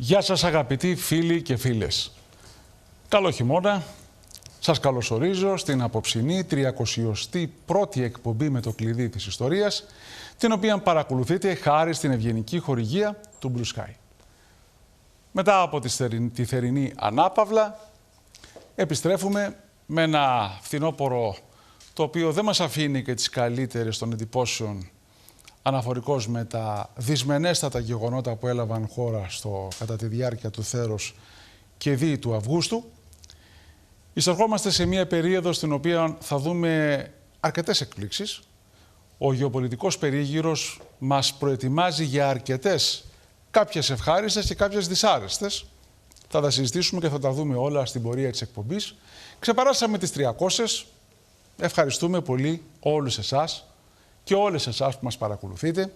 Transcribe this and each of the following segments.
Γεια σας αγαπητοί φίλοι και φίλες. Καλό χειμώνα. Σας καλωσορίζω στην απόψινή 31η εκπομπή με το κλειδί της ιστορίας, την οποία παρακολουθείτε χάρη στην ευγενική χορηγία του Blue Sky. Μετά από τη θερινή ανάπαυλα, επιστρέφουμε με ένα φθινόπωρο το οποίο δεν μας αφήνει και τις καλύτερες των εντυπώσεων αναφορικώς με τα δυσμενέστατα γεγονότα που έλαβαν χώρα κατά τη διάρκεια του θέρος και δι του Αυγούστου. Εισερχόμαστε σε μια περίοδο στην οποία θα δούμε αρκετές εκπλήξεις. Ο γεωπολιτικός περίγυρος μας προετοιμάζει για αρκετές, κάποιες ευχάριστες και κάποιες δυσάρεστες. Θα τα συζητήσουμε και θα τα δούμε όλα στην πορεία της εκπομπής. Ξεπεράσαμε τις 300. Ευχαριστούμε πολύ όλους εσάς και όλες εσάς που μας παρακολουθείτε.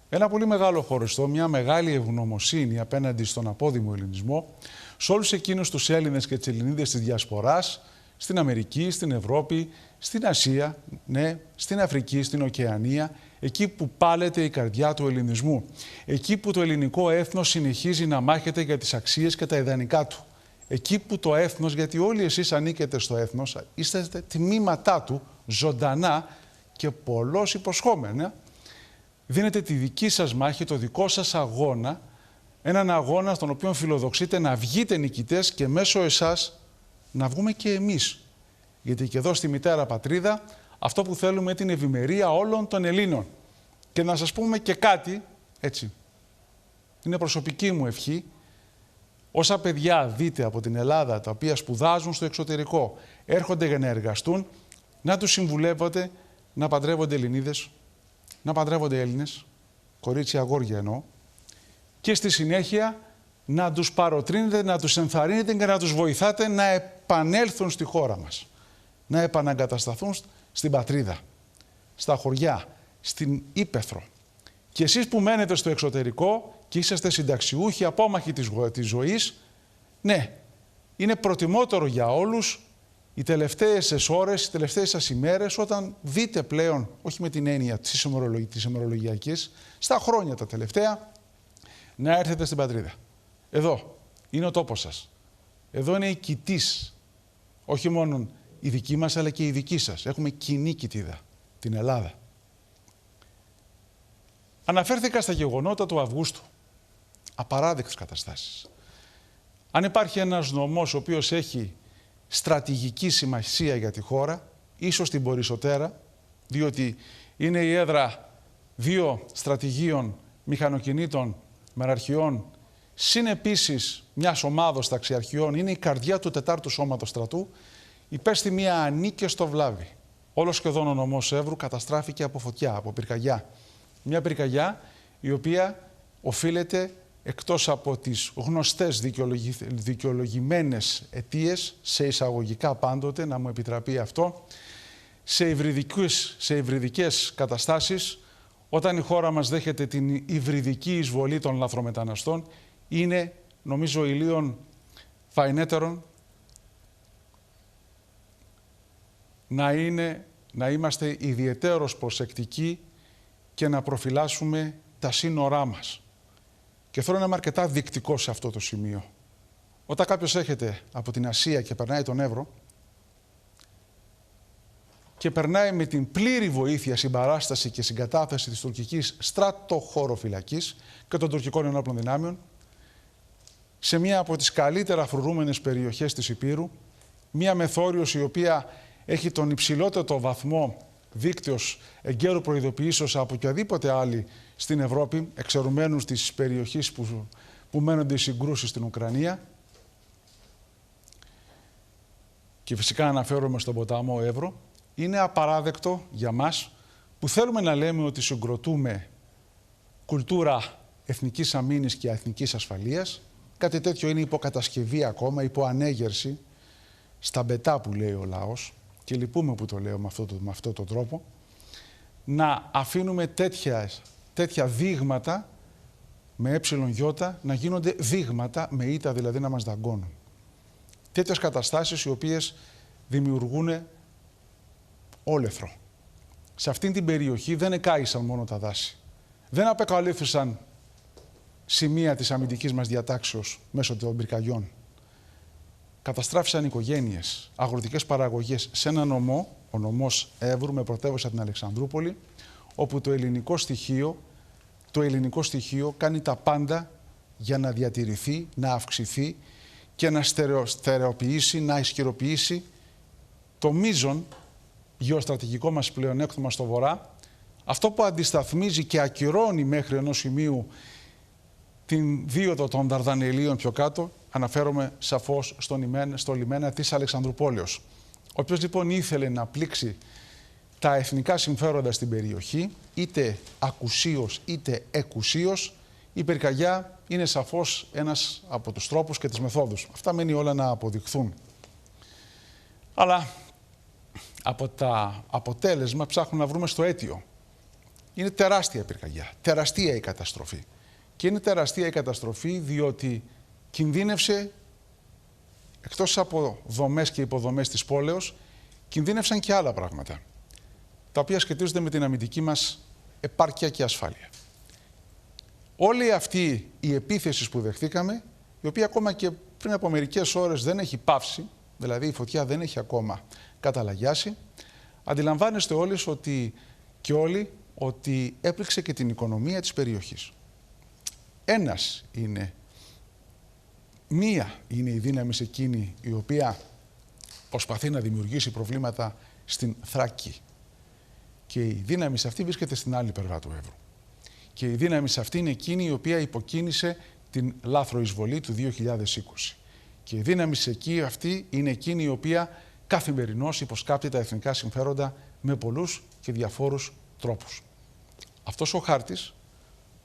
Ένα πολύ μεγάλο χωριστό, μια μεγάλη ευγνωμοσύνη απέναντι στον απόδημο ελληνισμό, σε όλους εκείνους τους Έλληνες και τις Ελληνίδες της Διασποράς, στην Αμερική, στην Ευρώπη, στην Ασία, ναι, στην Αφρική, στην Οκεανία, εκεί που πάλεται η καρδιά του ελληνισμού, εκεί που το ελληνικό έθνος συνεχίζει να μάχεται για τις αξίες και τα ιδανικά του, εκεί που το έθνος, γιατί όλοι εσείς ανήκετε στο έθνος, είστε τμήματά του, ζωντανά και πολλώς υποσχόμενα, δίνετε τη δική σας μάχη, το δικό σας αγώνα, έναν αγώνα στον οποίο φιλοδοξείτε να βγείτε νικητές και μέσω εσάς να βγούμε και εμείς. Γιατί και εδώ στη μητέρα πατρίδα αυτό που θέλουμε είναι την ευημερία όλων των Ελλήνων. Και να σας πούμε και κάτι, έτσι, είναι προσωπική μου ευχή, όσα παιδιά δείτε από την Ελλάδα τα οποία σπουδάζουν στο εξωτερικό, έρχονται για να εργαστούν, να τους συμβουλεύετε να παντρεύονται Ελληνίδες, να παντρεύονται Έλληνες, κορίτσια, αγόρια εννοώ, και στη συνέχεια να τους παροτρύνετε, να τους ενθαρρύνετε και να τους βοηθάτε να επανέλθουν στη χώρα μας. Να επαναγκατασταθούν στην πατρίδα, στα χωριά, στην ύπαιθρο. Και εσείς που μένετε στο εξωτερικό και είσαστε συνταξιούχοι, απόμαχοι της ζωής, ναι, είναι προτιμότερο για όλους οι τελευταίες σας ώρες, οι τελευταίες σας ημέρες, όταν δείτε πλέον, όχι με την έννοια της ημερολογιακής, στα χρόνια τα τελευταία, να έρθετε στην πατρίδα. Εδώ είναι ο τόπος σας. Εδώ είναι η κοιτής, όχι μόνο η δική μας, αλλά και η δική σας. Έχουμε κοινή κοιτίδα, την Ελλάδα. Αναφέρθηκα στα γεγονότα του Αυγούστου. Απαράδεκτες καταστάσεις. Αν υπάρχει ένας νομός ο οποίος έχει στρατηγική σημασία για τη χώρα, ίσως την περισσότερα, διότι είναι η έδρα δύο στρατηγίων μηχανοκινήτων μεραρχιών, συν επίσης μιας ομάδος ταξιαρχιών, είναι η καρδιά του 4ου Σώματος Στρατού, υπέστη μια ανίκαιστο βλάβη. Όλο σχεδόν ο νομός Εύρου καταστράφηκε από φωτιά, από πυρκαγιά. Μια πυρκαγιά η οποία οφείλεται, εκτός από τις γνωστές δικαιολογημένες αιτίες, σε εισαγωγικά πάντοτε, να μου επιτραπεί αυτό, σε υβριδικές καταστάσεις, όταν η χώρα μας δέχεται την υβριδική εισβολή των λαθρομεταναστών, είναι, νομίζω, ηλίων φαϊνέτερον να είμαστε ιδιαιτέρως προσεκτικοί και να προφυλάσσουμε τα σύνορά μας. Και θέλω να είμαι αρκετά δεικτικός σε αυτό το σημείο. Όταν κάποιος έρχεται από την Ασία και περνάει τον Εύρο και περνάει με την πλήρη βοήθεια, συμπαράσταση και συγκατάθεση της τουρκικής στρατοχωροφυλακής και των τουρκικών ενόπλων δυνάμεων σε μία από τις καλύτερα φρουρούμενες περιοχές της Ηπείρου, μία μεθόριος η οποία έχει τον υψηλότερο βαθμό δίκτυος εγκαίρου προειδοποιήσεως από οποιαδήποτε άλλη στην Ευρώπη, εξαιρουμένους της περιοχής που μένονται οι συγκρούσεις στην Ουκρανία. Και φυσικά αναφέρομαι στον ποταμό Εύρο. Είναι απαράδεκτο για μας που θέλουμε να λέμε ότι συγκροτούμε κουλτούρα εθνικής αμήνης και εθνικής ασφαλείας. Κάτι τέτοιο είναι υποκατασκευή ακόμα, υποανέγερση, στα μπετά που λέει ο λαός, και λυπούμε που το λέω με αυτόν τον τρόπο, να αφήνουμε τέτοια δείγματα με ΕΙ να γίνονται δείγματα με ΙΤΑ, δηλαδή να μας δαγκώνουν. Τέτοιες καταστάσεις οι οποίες δημιουργούν όλεθρο. Σε αυτήν την περιοχή δεν εκάησαν μόνο τα δάση. Δεν απεκαλύφθησαν σημεία της αμυντικής μας διατάξεως μέσω των πυρκαγιών. Καταστράφησαν οικογένειες, αγροτικές παραγωγές σε ένα νομό, ο νομός Εύρου με πρωτεύουσα την Αλεξανδρούπολη, όπου το ελληνικό στοιχείο κάνει τα πάντα για να διατηρηθεί, να αυξηθεί και να στερεοποιήσει, να ισχυροποιήσει το μείζον γεωστρατηγικό μας πλεονέκτημα στο βορρά, αυτό που αντισταθμίζει και ακυρώνει μέχρι ενός σημείου την δίωδο των Δαρδανελίων πιο κάτω, αναφέρομαι σαφώς στο λιμένα της Αλεξανδρουπόλεως. Όποιος λοιπόν ήθελε να πλήξει τα εθνικά συμφέροντα στην περιοχή, είτε ακουσίως είτε εκουσίως, η πυρκαγιά είναι σαφώς ένας από τους τρόπους και τις μεθόδους. Αυτά μένει όλα να αποδειχθούν. Αλλά από τα αποτέλεσμα ψάχνουμε να βρούμε στο αίτιο. Είναι τεράστια η πυρκαγιά, τεραστία η καταστροφή. Και είναι τεραστία η καταστροφή διότι κινδύνευσε, εκτός από δομές και υποδομές της πόλεως, κινδύνευσαν και άλλα πράγματα, τα οποία σχετίζονται με την αμυντική μας επάρκεια και ασφάλεια. Όλη αυτή η επίθεση που δεχτήκαμε, η οποία ακόμα και πριν από μερικές ώρες δεν έχει πάυσει, δηλαδή η φωτιά δεν έχει ακόμα καταλαγιάσει, αντιλαμβάνεστε όλοι ότι έπληξε και την οικονομία της περιοχής. Μία είναι η δύναμη εκείνη η οποία προσπαθεί να δημιουργήσει προβλήματα στην Θράκη. Και η δύναμη αυτή βρίσκεται στην άλλη πλευρά του Εύρου. Και η δύναμη αυτή είναι εκείνη η οποία υποκίνησε την λάθρο εισβολή του 2020. Και η δύναμη αυτή είναι εκείνη η οποία καθημερινώς υποσκάπτει τα εθνικά συμφέροντα με πολλούς και διαφόρους τρόπους. Αυτός ο χάρτης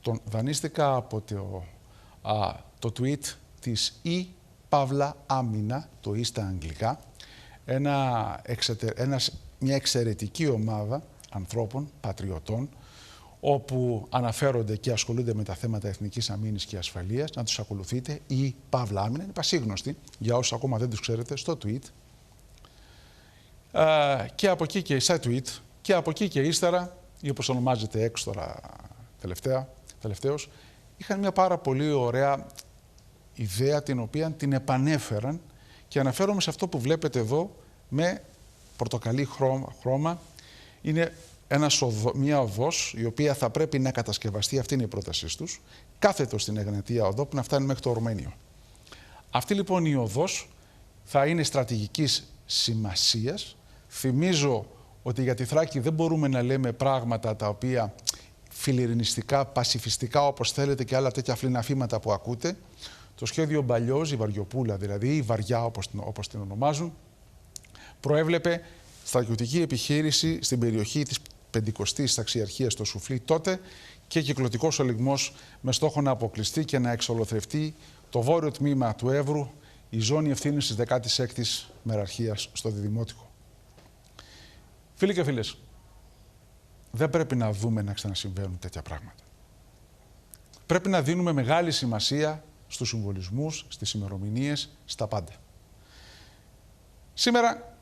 τον δανείστηκα από το tweet της Παύλα Άμυνα, το E στα αγγλικά, μια εξαιρετική ομάδα ανθρώπων, πατριωτών, όπου αναφέρονται και ασχολούνται με τα θέματα εθνικής αμήνης και ασφαλείας. Να τους ακολουθείτε. Η Παύλα Άμυνα είναι πασίγνωστη, για όσους ακόμα δεν τους ξέρετε, στο tweet. Και από εκεί και στα tweet, και από εκεί και ύστερα, ή όπως ονομάζεται έξω τώρα τελευταίως, είχαν μια πάρα πολύ ωραία ιδέα, την οποία την επανέφεραν, και αναφέρομαι σε αυτό που βλέπετε εδώ με πορτοκαλί χρώμα. Είναι μια οδός η οποία θα πρέπει να κατασκευαστεί, αυτή είναι η πρότασή τους, κάθετο στην Εγνατία οδό που να φτάνει μέχρι το Ορμένιο. Αυτή λοιπόν η οδός θα είναι στρατηγικής σημασίας. Θυμίζω ότι για τη Θράκη δεν μπορούμε να λέμε πράγματα τα οποία φιλιρινιστικά, πασιφιστικά, όπως θέλετε, και άλλα τέτοια φλιναφήματα που ακούτε. Το σχέδιο Μπαλιός, η Βαριοπούλα δηλαδή, η Βαριά όπως την ονομάζουν, προέβλεπε στρατιωτική επιχείρηση στην περιοχή της 50ης ταξιαρχίας στο Σουφλί τότε και κυκλωτικός ολιγμός με στόχο να αποκλειστεί και να εξολοθρευτεί το βόρειο τμήμα του Εύρου, η ζώνη ευθύνης της 16ης μεραρχίας στο Διδημότυχο. Φίλοι και φίλες, δεν πρέπει να δούμε να ξανασυμβαίνουν τέτοια πράγματα. Πρέπει να δίνουμε μεγάλη σημασία στους συμβολισμούς, στις ημερομηνίες, στα πάντα. Σήμερα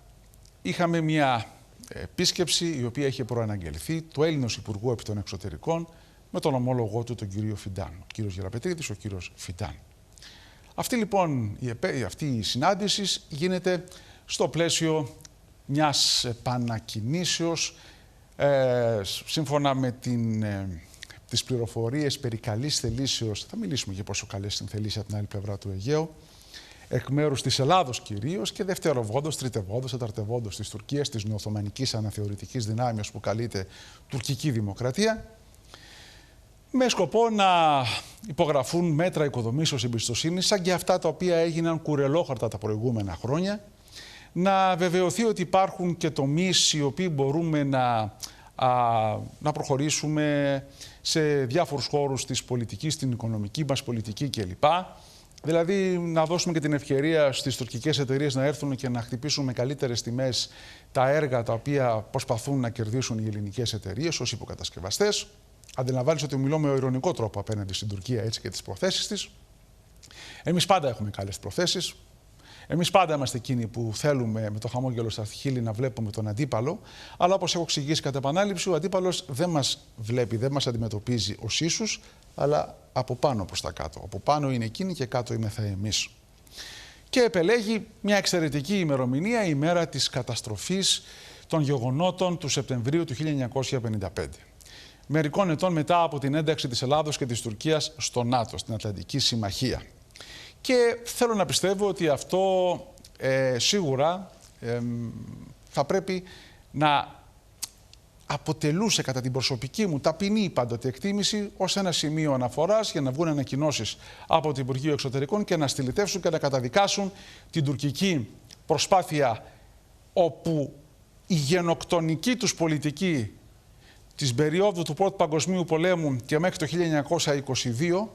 είχαμε μια επίσκεψη η οποία είχε προαναγγελθεί του Έλληνος Υπουργού επί των Εξωτερικών με τον ομόλογό του, τον κύριο Φιντάν, ο κύριος Γεραπετρίδης, ο κύριος Φιντάν. Αυτή λοιπόν η συνάντηση γίνεται στο πλαίσιο μιας επανακινήσεως σύμφωνα με τις πληροφορίες περί καλής θελήσεως, θα μιλήσουμε για πόσο καλές είναι θελήσεις από την άλλη πλευρά του Αιγαίου, εκ μέρους της Ελλάδος κυρίως και δευτεροβόντως, τριτεβόντως, τεταρτεβόντως της Τουρκίας, της νεοοθωμανικής αναθεωρητικής δυνάμεως που καλείται τουρκική δημοκρατία, με σκοπό να υπογραφούν μέτρα οικοδομήσεως εμπιστοσύνης, σαν και αυτά τα οποία έγιναν κουρελόχαρτα τα προηγούμενα χρόνια, να βεβαιωθεί ότι υπάρχουν και τομείς οι οποίοι μπορούμε να προχωρήσουμε σε διάφορους χώρους της πολιτικής, στην οικονομική μας πολιτική κλπ. Δηλαδή να δώσουμε και την ευκαιρία στις τουρκικές εταιρείες να έρθουν και να χτυπήσουν με καλύτερες τιμές τα έργα τα οποία προσπαθούν να κερδίσουν οι ελληνικές εταιρείες ως υποκατασκευαστές. Αντιλαμβάνεσαι ότι μιλώ με ειρωνικό τρόπο απέναντι στην Τουρκία, έτσι, και τις προθέσεις της. Εμείς πάντα έχουμε καλές προθέσεις. Εμείς πάντα είμαστε εκείνοι που θέλουμε με το χαμόγελο στα χείλη να βλέπουμε τον αντίπαλο, αλλά όπως έχω εξηγήσει κατά επανάληψη, ο αντίπαλος δεν μας βλέπει, δεν μας αντιμετωπίζει ως ίσους, αλλά από πάνω προς τα κάτω. Από πάνω είναι εκείνοι και κάτω είμεθα εμείς. Και επελέγει μια εξαιρετική ημερομηνία, η μέρα της καταστροφής των γεγονότων του Σεπτεμβρίου του 1955. Μερικών ετών μετά από την ένταξη της Ελλάδος και της Τουρκίας στο ΝΑΤΟ, στην Ατλαντική Συμμαχία. Και θέλω να πιστεύω ότι αυτό σίγουρα θα πρέπει να αποτελούσε κατά την προσωπική μου ταπεινή πάντοτε εκτίμηση ως ένα σημείο αναφοράς για να βγουν ανακοινώσεις από το Υπουργείο Εξωτερικών και να στυλιτεύσουν και να καταδικάσουν την τουρκική προσπάθεια, όπου η γενοκτονική τους πολιτική της περίοδου του Πρώτου Παγκοσμίου Πολέμου και μέχρι το 1922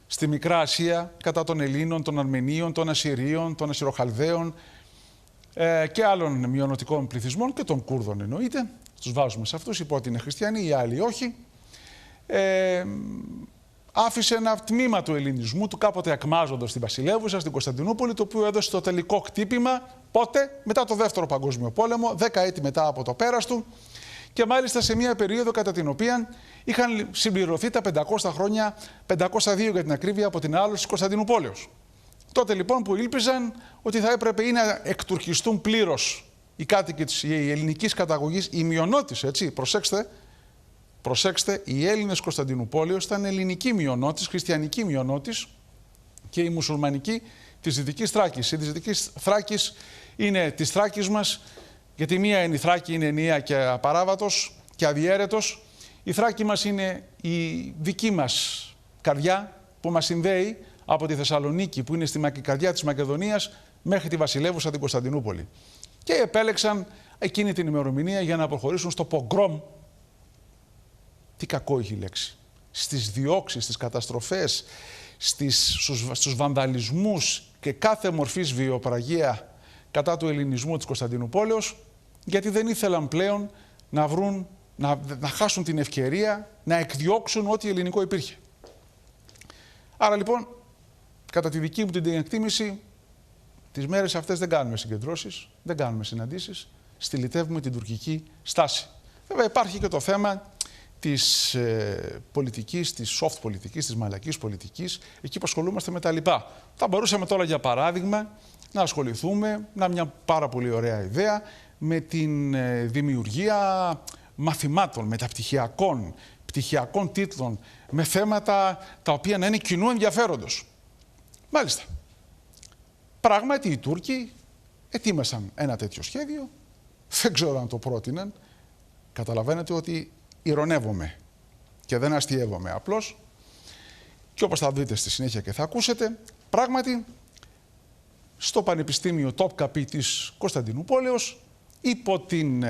στη Μικρά Ασία κατά των Ελλήνων, των Αρμενίων, των Ασσυρίων, των Ασσυροχαλδαίων και άλλων μειονοτικών πληθυσμών και των Κούρδων εννοείται. Τους βάζουμε σε αυτούς, υπό ότι είναι χριστιανοί, οι άλλοι όχι. Άφησε ένα τμήμα του ελληνισμού του κάποτε ακμάζοντας στην Βασιλεύουσα, στην Κωνσταντινούπολη, το οποίο έδωσε το τελικό χτύπημα πότε? Μετά το Δεύτερο Παγκόσμιο Πόλεμο, 10 έτη μετά από το πέρας του, και μάλιστα σε μια περίοδο κατά την οποία είχαν συμπληρωθεί τα 500 χρόνια, 502 για την ακρίβεια, από την άλωση της Κωνσταντινούπολεως. Τότε λοιπόν που ήλπιζαν ότι θα έπρεπε ή να εκτουρκιστούν πλήρως οι κάτοικοι της ελληνικής καταγωγής, οι μειονότης, έτσι, προσέξτε, οι Έλληνες Κωνσταντινούπολεως ήταν ελληνική μειονότης, χριστιανική μειονότης, και η μουσουλμανική της Δυτικής Θράκης. Η της Δυτικής Θράκης είναι της Θράκης μας, γιατί μία είναι η Θράκη, είναι ενιαία και απαράβατος και αδιέρετος. Η Θράκη μας είναι η δική μας καρδιά που μας συνδέει από τη Θεσσαλονίκη, που είναι στη καρδιά της Μακεδονίας, μέχρι τη Βασιλεύουσα την Κωνσταντινούπολη. Και επέλεξαν εκείνη την ημερομηνία για να προχωρήσουν στο πογκρόμ. Τι κακό έχει η λέξη. Στις διώξεις, στις καταστροφές, στους βανδαλισμούς και κάθε μορφής βιοπραγία κατά του ελληνισμού της Κωνσταντινούπολεως, γιατί δεν ήθελαν πλέον να χάσουν την ευκαιρία να εκδιώξουν ό,τι ελληνικό υπήρχε. Άρα λοιπόν, κατά τη δική μου την εκτίμηση, τις μέρες αυτές δεν κάνουμε συγκεντρώσεις, δεν κάνουμε συναντήσεις, στυλιτεύουμε την τουρκική στάση. Βέβαια υπάρχει και το θέμα της πολιτικής, της soft πολιτικής, της μαλακής πολιτικής, εκεί που ασχολούμαστε με τα λοιπά. Θα μπορούσαμε τώρα για παράδειγμα να ασχοληθούμε, μια πάρα πολύ ωραία ιδέα, με την δημιουργία μαθημάτων, πτυχιακών τίτλων, με θέματα τα οποία να είναι κοινού ενδιαφέροντος. Μάλιστα. Πράγματι οι Τούρκοι ετοίμασαν ένα τέτοιο σχέδιο, δεν ξέρω αν το πρότειναν. Καταλαβαίνετε ότι ειρωνεύομαι και δεν αστειεύομαι απλώς, και όπως θα δείτε στη συνέχεια και θα ακούσετε, πράγματι στο Πανεπιστήμιο Τόπκαπη της Κωνσταντινούπολεως, υπό την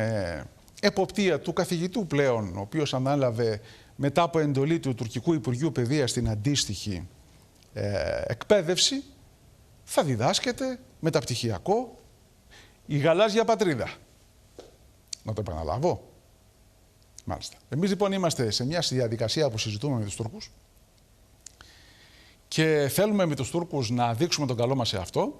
εποπτεία του καθηγητού πλέον, ο οποίος ανάλαβε μετά από εντολή του Τουρκικού Υπουργείου Παιδείας την αντίστοιχη εκπαίδευση, θα διδάσκεται μεταπτυχιακό η γαλάζια πατρίδα. Να το επαναλάβω. Μάλιστα. Εμείς λοιπόν είμαστε σε μια διαδικασία που συζητούμε με τους Τούρκους και θέλουμε με τους Τούρκους να δείξουμε τον καλό μας σε αυτό,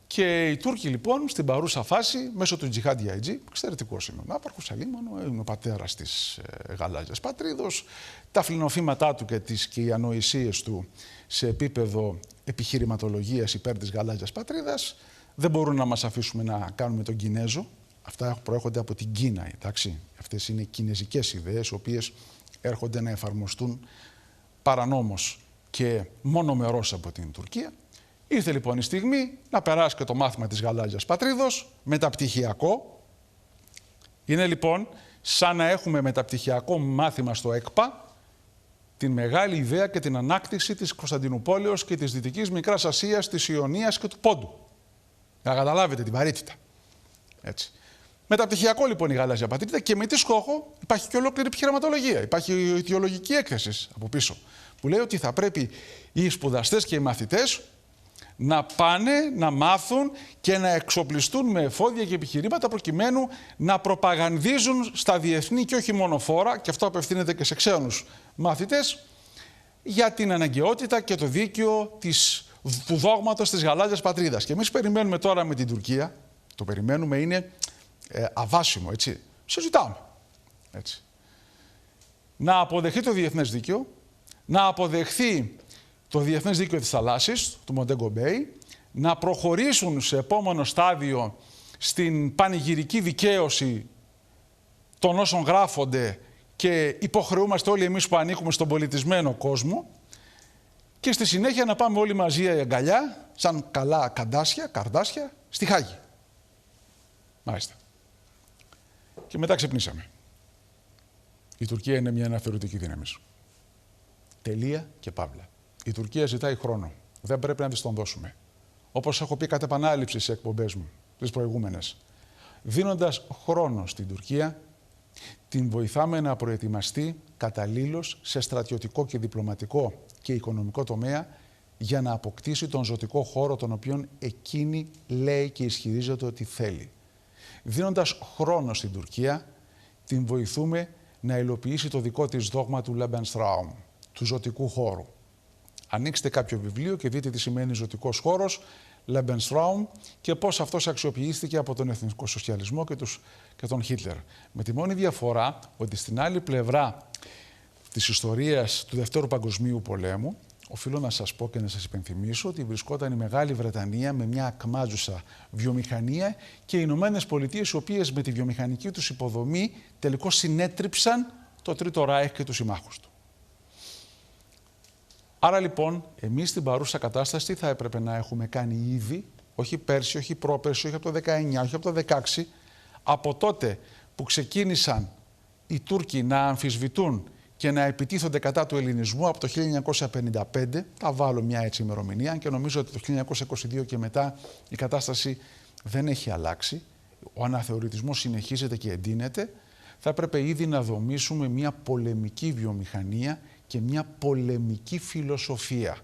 και οι Τούρκοι λοιπόν στην παρούσα φάση, μέσω του Τζιχάντι Αϊτζή, εξαιρετικός είναι ο Ναύπαρχος Σαλίμωνο, είναι ο πατέρας της γαλάζιας πατρίδος, τα φλινοφήματά του και οι ανοησίες του σε επίπεδο επιχειρηματολογίας υπέρ της γαλάζιας πατρίδας δεν μπορούν να μας αφήσουμε να κάνουμε τον Κινέζο. Αυτά προέρχονται από την Κίνα, εντάξει. Αυτές είναι κινεζικές ιδέες, οι οποίες έρχονται να εφαρμοστούν παρανόμως και μονομερώς από την Τουρκία. Ήρθε λοιπόν η στιγμή να περάσει και το μάθημα της γαλάζιας πατρίδος, μεταπτυχιακό. Είναι λοιπόν σαν να έχουμε μεταπτυχιακό μάθημα στο ΕΚΠΑ την μεγάλη ιδέα και την ανάκτηση της Κωνσταντινούπολεως και της Δυτικής Μικράς Ασίας, της Ιωνίας και του Πόντου. Να καταλάβετε την βαρύτητα. Έτσι. Μεταπτυχιακό λοιπόν η γαλάζια πατρίδα, και με τι στόχο? Υπάρχει και ολόκληρη επιχειρηματολογία. Υπάρχει η αιτιολογική έκθεση από πίσω, που λέει ότι θα πρέπει οι σπουδαστές και οι μαθητές να πάνε να μάθουν και να εξοπλιστούν με εφόδια και επιχειρήματα προκειμένου να προπαγανδίζουν στα διεθνή και όχι μόνο φόρα, και αυτό απευθύνεται και σε ξένους μαθητές, για την αναγκαιότητα και το δίκαιο του δόγματος της γαλάζιας πατρίδας. Και εμείς περιμένουμε τώρα με την Τουρκία, το περιμένουμε, είναι αβάσιμο, έτσι, συζητάμε, έτσι, να αποδεχτεί το διεθνές δίκαιο, να αποδεχθεί το Διεθνές Δίκαιο της Θαλάσσης, του Μοντέγκο Μπέι, να προχωρήσουν σε επόμενο στάδιο στην πανηγυρική δικαίωση των όσων γράφονται και υποχρεούμαστε όλοι εμείς που ανήκουμε στον πολιτισμένο κόσμο, και στη συνέχεια να πάμε όλοι μαζί αγκαλιά, σαν καλά καρδάσια, στη Χάγη. Μάλιστα. Και μετά ξυπνήσαμε. Η Τουρκία είναι μια αναθεωρητική δύναμη. Τελεία και παύλα. Η Τουρκία ζητάει χρόνο. Δεν πρέπει να της τον δώσουμε. Όπως έχω πει κατ' επανάληψη σε εκπομπές μου, τις προηγούμενες. Δίνοντας χρόνο στην Τουρκία, την βοηθάμε να προετοιμαστεί καταλήλως σε στρατιωτικό και διπλωματικό και οικονομικό τομέα για να αποκτήσει τον ζωτικό χώρο τον οποίον εκείνη λέει και ισχυρίζεται ότι θέλει. Δίνοντας χρόνο στην Τουρκία, την βοηθούμε να υλοποιήσει το δικό της δόγμα του Lebensraum, του ζωτικού χώρου. Ανοίξτε κάποιο βιβλίο και δείτε τι σημαίνει ζωτικός χώρος, Lebensraum, και πώς αυτός αξιοποιήθηκε από τον εθνικό σοσιαλισμό και τον Χίτλερ. Με τη μόνη διαφορά ότι στην άλλη πλευρά της ιστορίας του Δευτέρου Παγκοσμίου Πολέμου, οφείλω να σας πω και να σας υπενθυμίσω ότι βρισκόταν η Μεγάλη Βρετανία με μια ακμάζουσα βιομηχανία και οι Ηνωμένες Πολιτείες, οι οποίες με τη βιομηχανική τους υποδομή τελικώς συνέτριψαν το Τρίτο Ράιχ και τους συμμάχους του. Άρα λοιπόν, εμείς στην παρούσα κατάσταση θα έπρεπε να έχουμε κάνει ήδη, όχι πέρσι, όχι πρόπερσι, όχι από το 19, όχι από το 16, από τότε που ξεκίνησαν οι Τούρκοι να αμφισβητούν και να επιτίθονται κατά του ελληνισμού από το 1955, θα βάλω μια έτσι ημερομηνία, και νομίζω ότι το 1922 και μετά η κατάσταση δεν έχει αλλάξει, ο αναθεωρητισμός συνεχίζεται και εντείνεται, θα έπρεπε ήδη να δομήσουμε μια πολεμική βιομηχανία και μια πολεμική φιλοσοφία.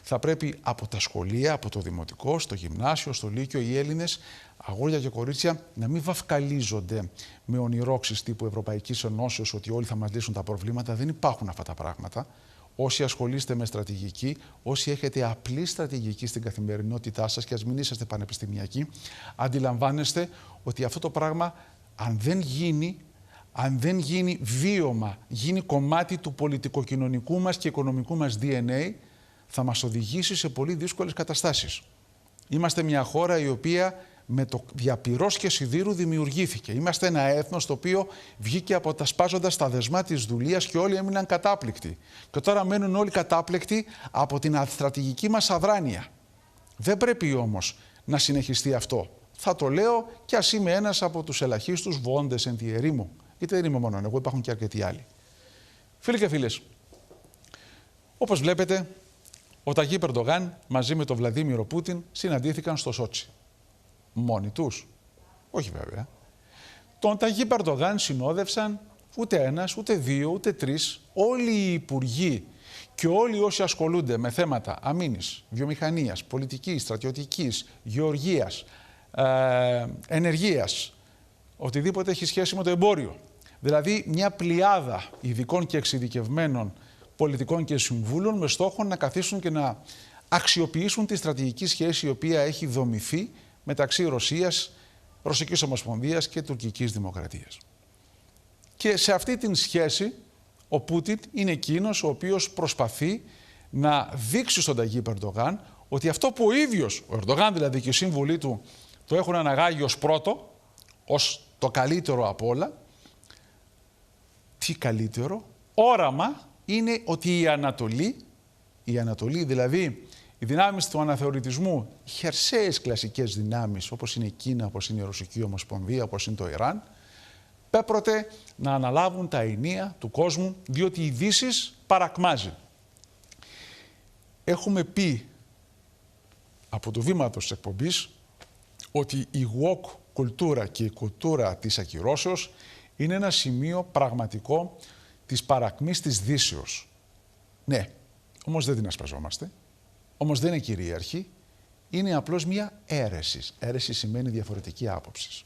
Θα πρέπει από τα σχολεία, από το δημοτικό, στο γυμνάσιο, στο λύκειο, οι Έλληνες, αγόρια και κορίτσια, να μην βαφκαλίζονται με ονειρόξεις τύπου Ευρωπαϊκής Ενώσεως ότι όλοι θα μας λύσουν τα προβλήματα. Δεν υπάρχουν αυτά τα πράγματα. Όσοι ασχολείστε με στρατηγική, όσοι έχετε απλή στρατηγική στην καθημερινότητά σας και ας μην είσαστε πανεπιστημιακοί, αντιλαμβάνεστε ότι αυτό το πράγμα, αν δεν γίνει βίωμα, γίνει κομμάτι του πολιτικοκοινωνικού μας και οικονομικού μας DNA, θα μας οδηγήσει σε πολύ δύσκολες καταστάσεις. Είμαστε μια χώρα η οποία με το διαπυρός και σιδήρου δημιουργήθηκε. Είμαστε ένα έθνος το οποίο βγήκε σπάζοντας τα δεσμά της δουλείας και όλοι έμειναν κατάπληκτοι. Και τώρα μένουν όλοι κατάπληκτοι από την στρατηγική μας αδράνεια. Δεν πρέπει όμως να συνεχιστεί αυτό. Θα το λέω κι ας είμαι ένας από τους ελαχίστους βόντες εν τη ερήμου. Γιατί δεν είμαι μόνο εγώ, υπάρχουν και αρκετοί άλλοι. Φίλοι και φίλες, όπως βλέπετε, ο Ταγίπ Ερντογάν μαζί με τον Βλαντίμιρο Πούτιν συναντήθηκαν στο Σότσι. Μόνοι τους? Όχι βέβαια. Τον Ταγίπ Ερντογάν συνόδευσαν ούτε ένας, ούτε δύο, ούτε τρεις, όλοι οι υπουργοί και όλοι όσοι ασχολούνται με θέματα αμήνης, βιομηχανίας, πολιτικής, στρατιωτικής, γεωργίας, ενεργείας, οτιδήποτε έχει σχέση με το εμπόριο. Δηλαδή μια πλειάδα ειδικών και εξειδικευμένων πολιτικών και συμβούλων με στόχο να καθίσουν και να αξιοποιήσουν τη στρατηγική σχέση η οποία έχει δομηθεί μεταξύ Ρωσίας, Ρωσικής Ομοσπονδίας και Τουρκικής Δημοκρατίας. Και σε αυτή την σχέση ο Πούτιν είναι εκείνος ο οποίος προσπαθεί να δείξει στον Ταγίπ Ερντογάν ότι αυτό που ο ίδιος, ο Ερντογάν δηλαδή και οι σύμβουλοι του, το έχουν αναγάγει ως πρώτο, ως το καλύτερο από όλα. Τι καλύτερο? Όραμα είναι ότι η Ανατολή δηλαδή οι δυνάμεις του αναθεωρητισμού, οι χερσαίες κλασικές δυνάμεις όπως είναι η Κίνα, όπως είναι η Ρωσική Ομοσπονδία, όπως είναι το Ιράν, πέπρωτε να αναλάβουν τα ενία του κόσμου, διότι η Δύσης παρακμάζει. Έχουμε πει από το βήμα της εκπομπής ότι η woke κουλτούρα και η κουλτούρα της ακυρώσεως είναι ένα σημείο πραγματικό της παρακμής της Δύσεως. Ναι, όμως δεν την ασπαζόμαστε, όμως δεν είναι κυρίαρχη, είναι απλώς μια αίρεση. Αίρεση σημαίνει διαφορετική άποψη.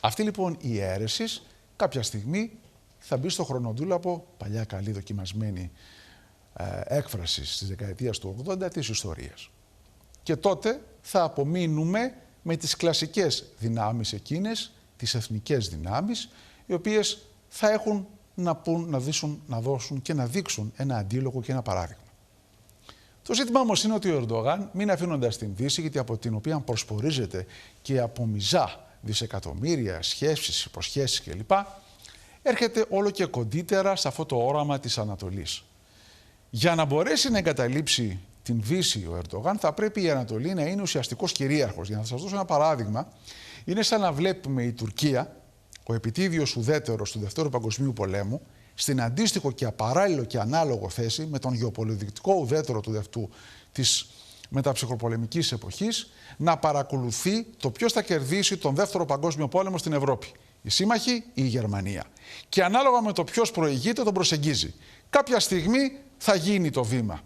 Αυτή λοιπόν η αίρεση κάποια στιγμή θα μπει στο χρονοτούλαπο, παλιά καλή δοκιμασμένη έκφραση της δεκαετίας του 80 της ιστορίας. Και τότε θα απομείνουμε με τις κλασικές δυνάμεις εκείνες, τις εθνικές δυνάμεις, οι οποίες θα έχουν να δώσουν και να δείξουν ένα αντίλογο και ένα παράδειγμα. Το ζήτημα όμως είναι ότι ο Ερντογάν, μην αφήνοντας την Δύση, γιατί από την οποία προσπορίζεται και απομυζά δισεκατομμύρια σχέσεις, υποσχέσεις κλπ., έρχεται όλο και κοντύτερα σε αυτό το όραμα της Ανατολής. Για να μπορέσει να εγκαταλείψει την Δύση ο Ερντογάν, θα πρέπει η Ανατολή να είναι ουσιαστικός κυρίαρχος. Για να σας δώσω ένα παράδειγμα, είναι σαν να βλέπουμε η Τουρκία, ο επιτίδιος ουδέτερος του Δευτέρου Παγκοσμίου Πολέμου, στην αντίστοιχο και απαράλληλο και ανάλογο θέση με τον γεωπολιτικό ουδέτερο της μεταψυχροπολεμικής εποχής, να παρακολουθεί το ποιος θα κερδίσει τον Δεύτερο Παγκόσμιο Πόλεμο στην Ευρώπη. Η σύμμαχοι ή η Γερμανία. Και ανάλογα με το ποιος προηγείται, τον προσεγγίζει. Κάποια στιγμή θα γίνει το βήμα.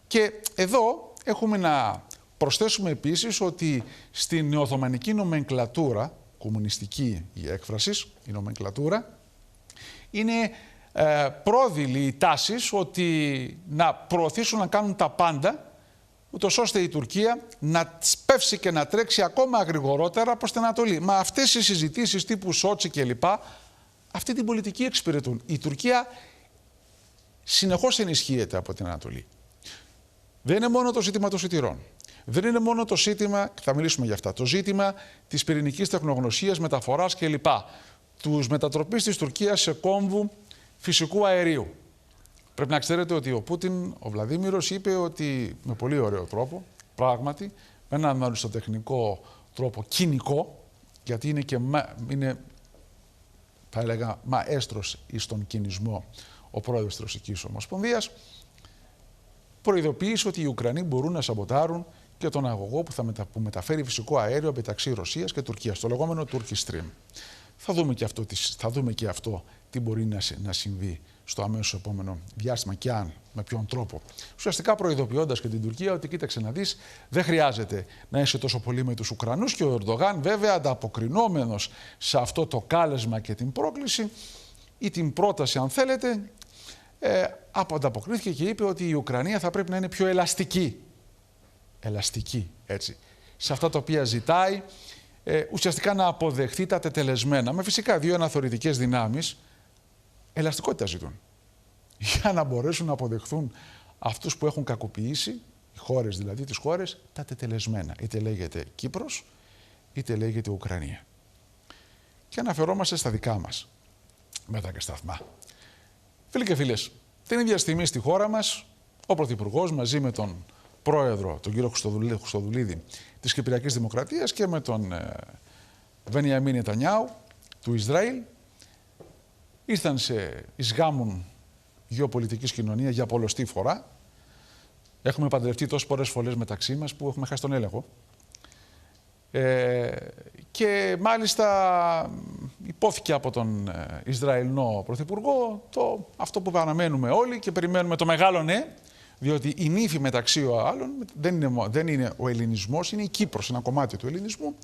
Και εδώ έχουμε να προσθέσουμε επίσης ότι στην νεοοθωμανική νομενκλατούρα, κομμουνιστική η έκφραση, η νομενκλατούρα, είναι πρόδειλοι οι τάσεις ότι να προωθήσουν να κάνουν τα πάντα, ούτως ώστε η Τουρκία να σπεύσει και να τρέξει ακόμα γρηγορότερα προς την Ανατολή. Μα αυτές οι συζητήσεις τύπου Σότσι κλπ. Αυτή την πολιτική εξυπηρετούν. Η Τουρκία συνεχώς ενισχύεται από την Ανατολή. Δεν είναι μόνο το ζήτημα των σιτηρών. Δεν είναι μόνο το ζήτημα, θα μιλήσουμε για αυτά, το ζήτημα της πυρηνικής τεχνογνωσίας, μεταφοράς κλπ. Τους μετατροπής της Τουρκίας σε κόμβου φυσικού αερίου. Πρέπει να ξέρετε ότι ο Πούτιν, ο Βλαδίμηρος, είπε ότι με πολύ ωραίο τρόπο, πράγματι, με έναν αριστοτεχνικό τρόπο κοινικό, γιατί είναι και θα έλεγα, μαέστρος στον κινησμό ο πρόεδρος της Ρωσικής Ομοσπονδίας, προειδοποίησε ότι οι Ουκρανοί μπορούν να σαμποτάρουν και τον αγωγό που μεταφέρει φυσικό αέριο μεταξύ Ρωσίας και Τουρκίας, το λεγόμενο Turkish Stream. Θα δούμε και αυτό τι μπορεί να συμβεί στο αμέσως επόμενο διάστημα και αν, με ποιον τρόπο. Ουσιαστικά προειδοποιώντας και την Τουρκία ότι κοίταξε να δεις, δεν χρειάζεται να είσαι τόσο πολύ με τους Ουκρανούς, και ο Ερντογάν βέβαια ανταποκρινόμενος σε αυτό το κάλεσμα και την πρόκληση ή την πρόταση αν θέλετε, ανταποκρίθηκε και είπε ότι η Ουκρανία θα πρέπει να είναι πιο ελαστική. Ελαστική, έτσι. Σε αυτά τα οποία ζητάει, ουσιαστικά να αποδεχθεί τα τετελεσμένα, με φυσικά δύο αναθωρητικές δυνάμεις, ελαστικότητα ζητούν. Για να μπορέσουν να αποδεχθούν αυτούς που έχουν κακοποιήσει, οι χώρες δηλαδή, τις χώρες, τα τετελεσμένα. Είτε λέγεται Κύπρος, είτε λέγεται Ουκρανία. Και αναφερόμαστε στα δικά μας μετά και σταθμά. Φίλοι και φίλες, την ίδια στιγμή στη χώρα μας, ο Πρωθυπουργός μαζί με τον Πρόεδρο, τον κύριο Χρυστοδουλίδη της Κυπριακής Δημοκρατίας και με τον Βενιαμίν Νετανιάου του Ισραήλ, ήρθαν σε εισγάμουν γεωπολιτικής κοινωνία για πολλοστή φορά. Έχουμε παντρευτεί τόσες πολλές φορές μεταξύ μας που έχουμε χάσει τον έλεγχο. Και μάλιστα υπόθηκε από τον Ισραηλινό Πρωθυπουργό αυτό που παραμένουμε όλοι και περιμένουμε το μεγάλο ναι, διότι η νύφη μεταξύ άλλων δεν είναι ο ελληνισμός, είναι η Κύπρος, ένα κομμάτι του ελληνισμού,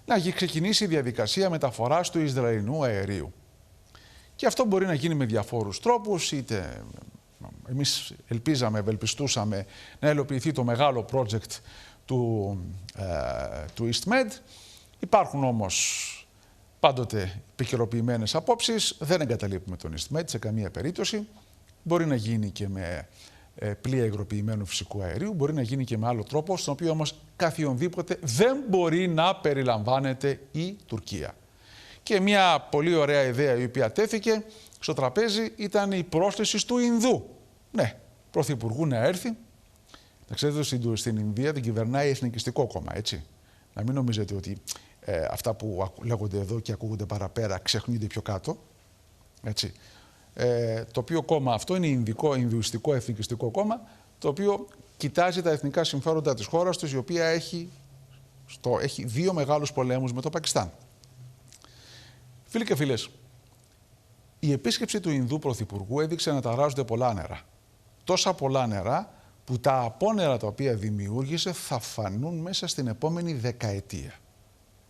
να έχει ξεκινήσει η διαδικασία μεταφοράς του Ισραηλινού αερίου. Και αυτό μπορεί να γίνει με διαφόρους τρόπους, είτε εμείς ευελπιστούσαμε να υλοποιηθεί το μεγάλο project του EastMed. Υπάρχουν όμως πάντοτε επικαιροποιημένες απόψεις, δεν εγκαταλείπουμε τον EastMed σε καμία περίπτωση. Μπορεί να γίνει και με πλοία υγροποιημένου φυσικού αερίου, μπορεί να γίνει και με άλλο τρόπο, στον οποίο όμως καθιονδήποτε δεν μπορεί να περιλαμβάνεται η Τουρκία. Και μια πολύ ωραία ιδέα η οποία τέθηκε στο τραπέζι ήταν η πρόσθεση του Ινδού. Ναι, πρωθυπουργού να έρθει. Να ξέρετε, στην Ινδία την κυβερνάει εθνικιστικό κόμμα, έτσι. Να μην νομίζετε ότι αυτά που λέγονται εδώ και ακούγονται παραπέρα ξεχνούνται πιο κάτω. Έτσι. Το οποίο κόμμα αυτό είναι Ινδουιστικό Εθνικιστικό Κόμμα, το οποίο κοιτάζει τα εθνικά συμφέροντα της χώρας τους, η οποία έχει δύο μεγάλους πολέμους με το Πακιστάν. Φίλοι και φίλες, η επίσκεψη του Ινδού Πρωθυπουργού έδειξε να ταράζονται πολλά νερά. Τόσα πολλά νερά που τα απόνερα τα οποία δημιούργησε θα φανούν μέσα στην επόμενη δεκαετία.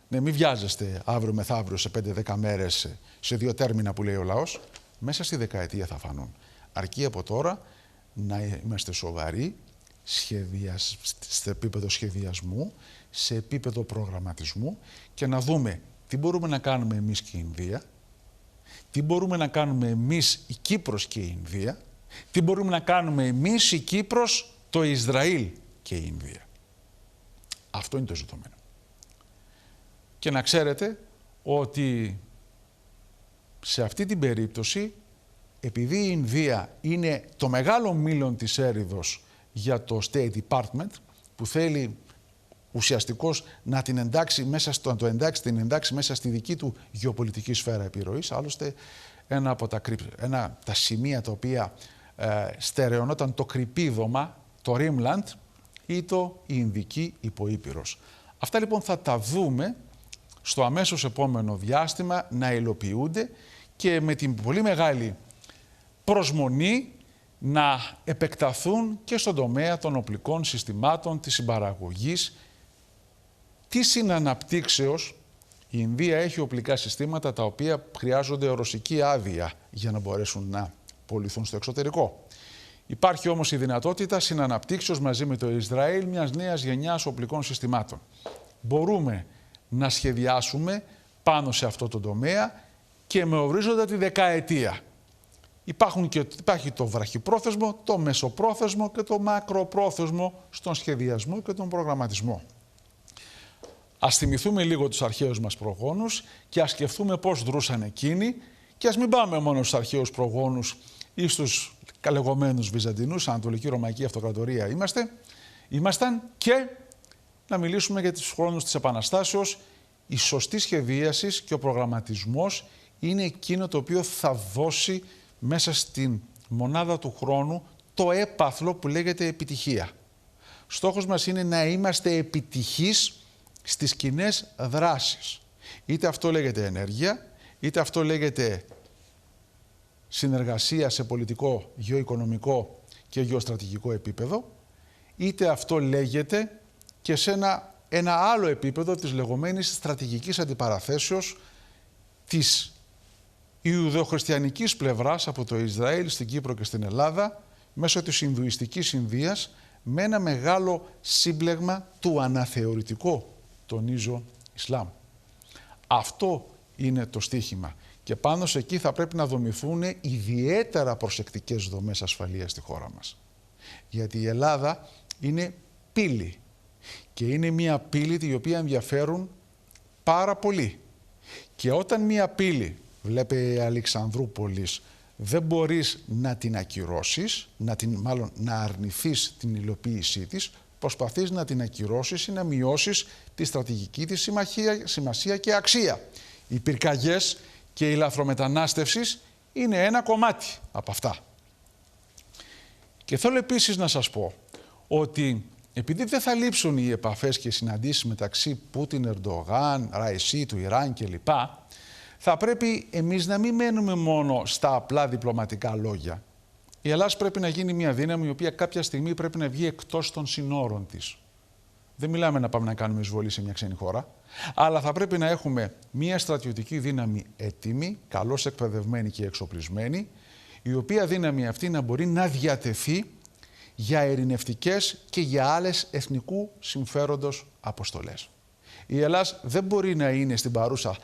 Ναι, μην βιάζεστε αύριο μεθαύριο σε 5-10 μέρες, σε 2 τέρμινα που λέει ο λαός. Μέσα στη δεκαετία θα φανούν. Αρκεί από τώρα να είμαστε σοβαροί σε επίπεδο σχεδιασμού, σε επίπεδο προγραμματισμού και να δούμε τι μπορούμε να κάνουμε εμείς και η Ινδία Τι μπορούμε να κάνουμε εμείς η Κύπρος και η Ινδία, τι μπορούμε να κάνουμε εμείς η Κύπρος, το Ισραήλ και η Ινδία. Αυτό είναι το ζητούμενο. Και να ξέρετε ότι σε αυτή την περίπτωση, επειδή η Ινδία είναι το μεγάλο μήλον της έριδος για το State Department, που θέλει ουσιαστικώς να την εντάξει μέσα στη δική του γεωπολιτική σφαίρα επιρροής. Άλλωστε, ένα από τα σημεία τα οποία στερεωνόταν το κρυπίδωμα, το Rimland, ή η Ινδική υποήπειρος. Αυτά λοιπόν θα τα δούμε στο αμέσως επόμενο διάστημα να υλοποιούνται και με την πολύ μεγάλη προσμονή να επεκταθούν και στον τομέα των οπλικών συστημάτων, της συμπαραγωγής, της συναναπτύξεως. Η Ινδία έχει οπλικά συστήματα τα οποία χρειάζονται ρωσική άδεια για να μπορέσουν να πωληθούν στο εξωτερικό. Υπάρχει όμως η δυνατότητα συναναπτύξεως μαζί με το Ισραήλ μιας νέας γενιάς οπλικών συστημάτων. Μπορούμε να σχεδιάσουμε πάνω σε αυτό το τομέα και με ορίζοντα τη δεκαετία. Υπάρχει το βραχυπρόθεσμο, το μεσοπρόθεσμο και το μακροπρόθεσμο στον σχεδιασμό και τον προγραμματισμό. Ας θυμηθούμε λίγο τους αρχαίους μας προγόνους και ας σκεφτούμε πώς δρούσαν εκείνοι και ας μην πάμε μόνο στους αρχαίους προγόνους ή στους λεγόμενους Βυζαντινούς, Ανατολική Ρωμαϊκή Αυτοκρατορία ήμασταν, και να μιλήσουμε για τους χρόνους της Επαναστάσεως. Η σωστή σχεδίαση και ο προγραμματισμός είναι εκείνο το οποίο θα δώσει μέσα στην μονάδα του χρόνου το έπαθλο που λέγεται επιτυχία. Στόχος μας είναι να είμαστε επιτυχείς στις κοινές δράσεις. Είτε αυτό λέγεται ενέργεια, είτε αυτό λέγεται συνεργασία σε πολιτικό, γεωοικονομικό και γεωστρατηγικό επίπεδο, είτε αυτό λέγεται και σε ένα άλλο επίπεδο της λεγόμενης στρατηγικής αντιπαραθέσεως της Ιουδαιοχριστιανικής πλευράς από το Ισραήλ στην Κύπρο και στην Ελλάδα, μέσω της Ινδουιστικής Ινδίας, με ένα μεγάλο σύμπλεγμα του αναθεωρητικού, τονίζω, Ισλάμ. Αυτό είναι το στίχημα. Και πάνω σε εκεί θα πρέπει να δομηθούν ιδιαίτερα προσεκτικές δομές ασφαλείας στη χώρα μας. Γιατί η Ελλάδα είναι πύλη. Και είναι μια πύλη η οποία ενδιαφέρουν πάρα πολύ. Και όταν μια πύλη, βλέπε Αλεξανδρούπολης, δεν μπορείς να την ακυρώσεις, να αρνηθείς την υλοποίησή της, προσπαθείς να την ακυρώσεις ή να μειώσεις τη στρατηγική της σημασία και αξία. Οι πυρκαγιές και η λαθρομετανάστευση είναι ένα κομμάτι από αυτά. Και θέλω επίσης να σας πω ότι επειδή δεν θα λείψουν οι επαφές και οι συναντήσεις μεταξύ Πούτιν, Ερντογάν, Ραισί, του Ιράν κλπ., θα πρέπει εμείς να μην μένουμε μόνο στα απλά διπλωματικά λόγια. Η Ελλάδα πρέπει να γίνει μια δύναμη η οποία κάποια στιγμή πρέπει να βγει εκτός των συνόρων της. Δεν μιλάμε να πάμε να κάνουμε εισβολή σε μια ξένη χώρα, αλλά θα πρέπει να έχουμε μια στρατιωτική δύναμη έτοιμη, καλώς εκπαιδευμένη και εξοπλισμένη, η οποία δύναμη αυτή να μπορεί να διατεθεί για ειρηνευτικές και για άλλες εθνικού συμφέροντος αποστολές. Η Ελλάδα δεν μπορεί να είναι στην παρούσα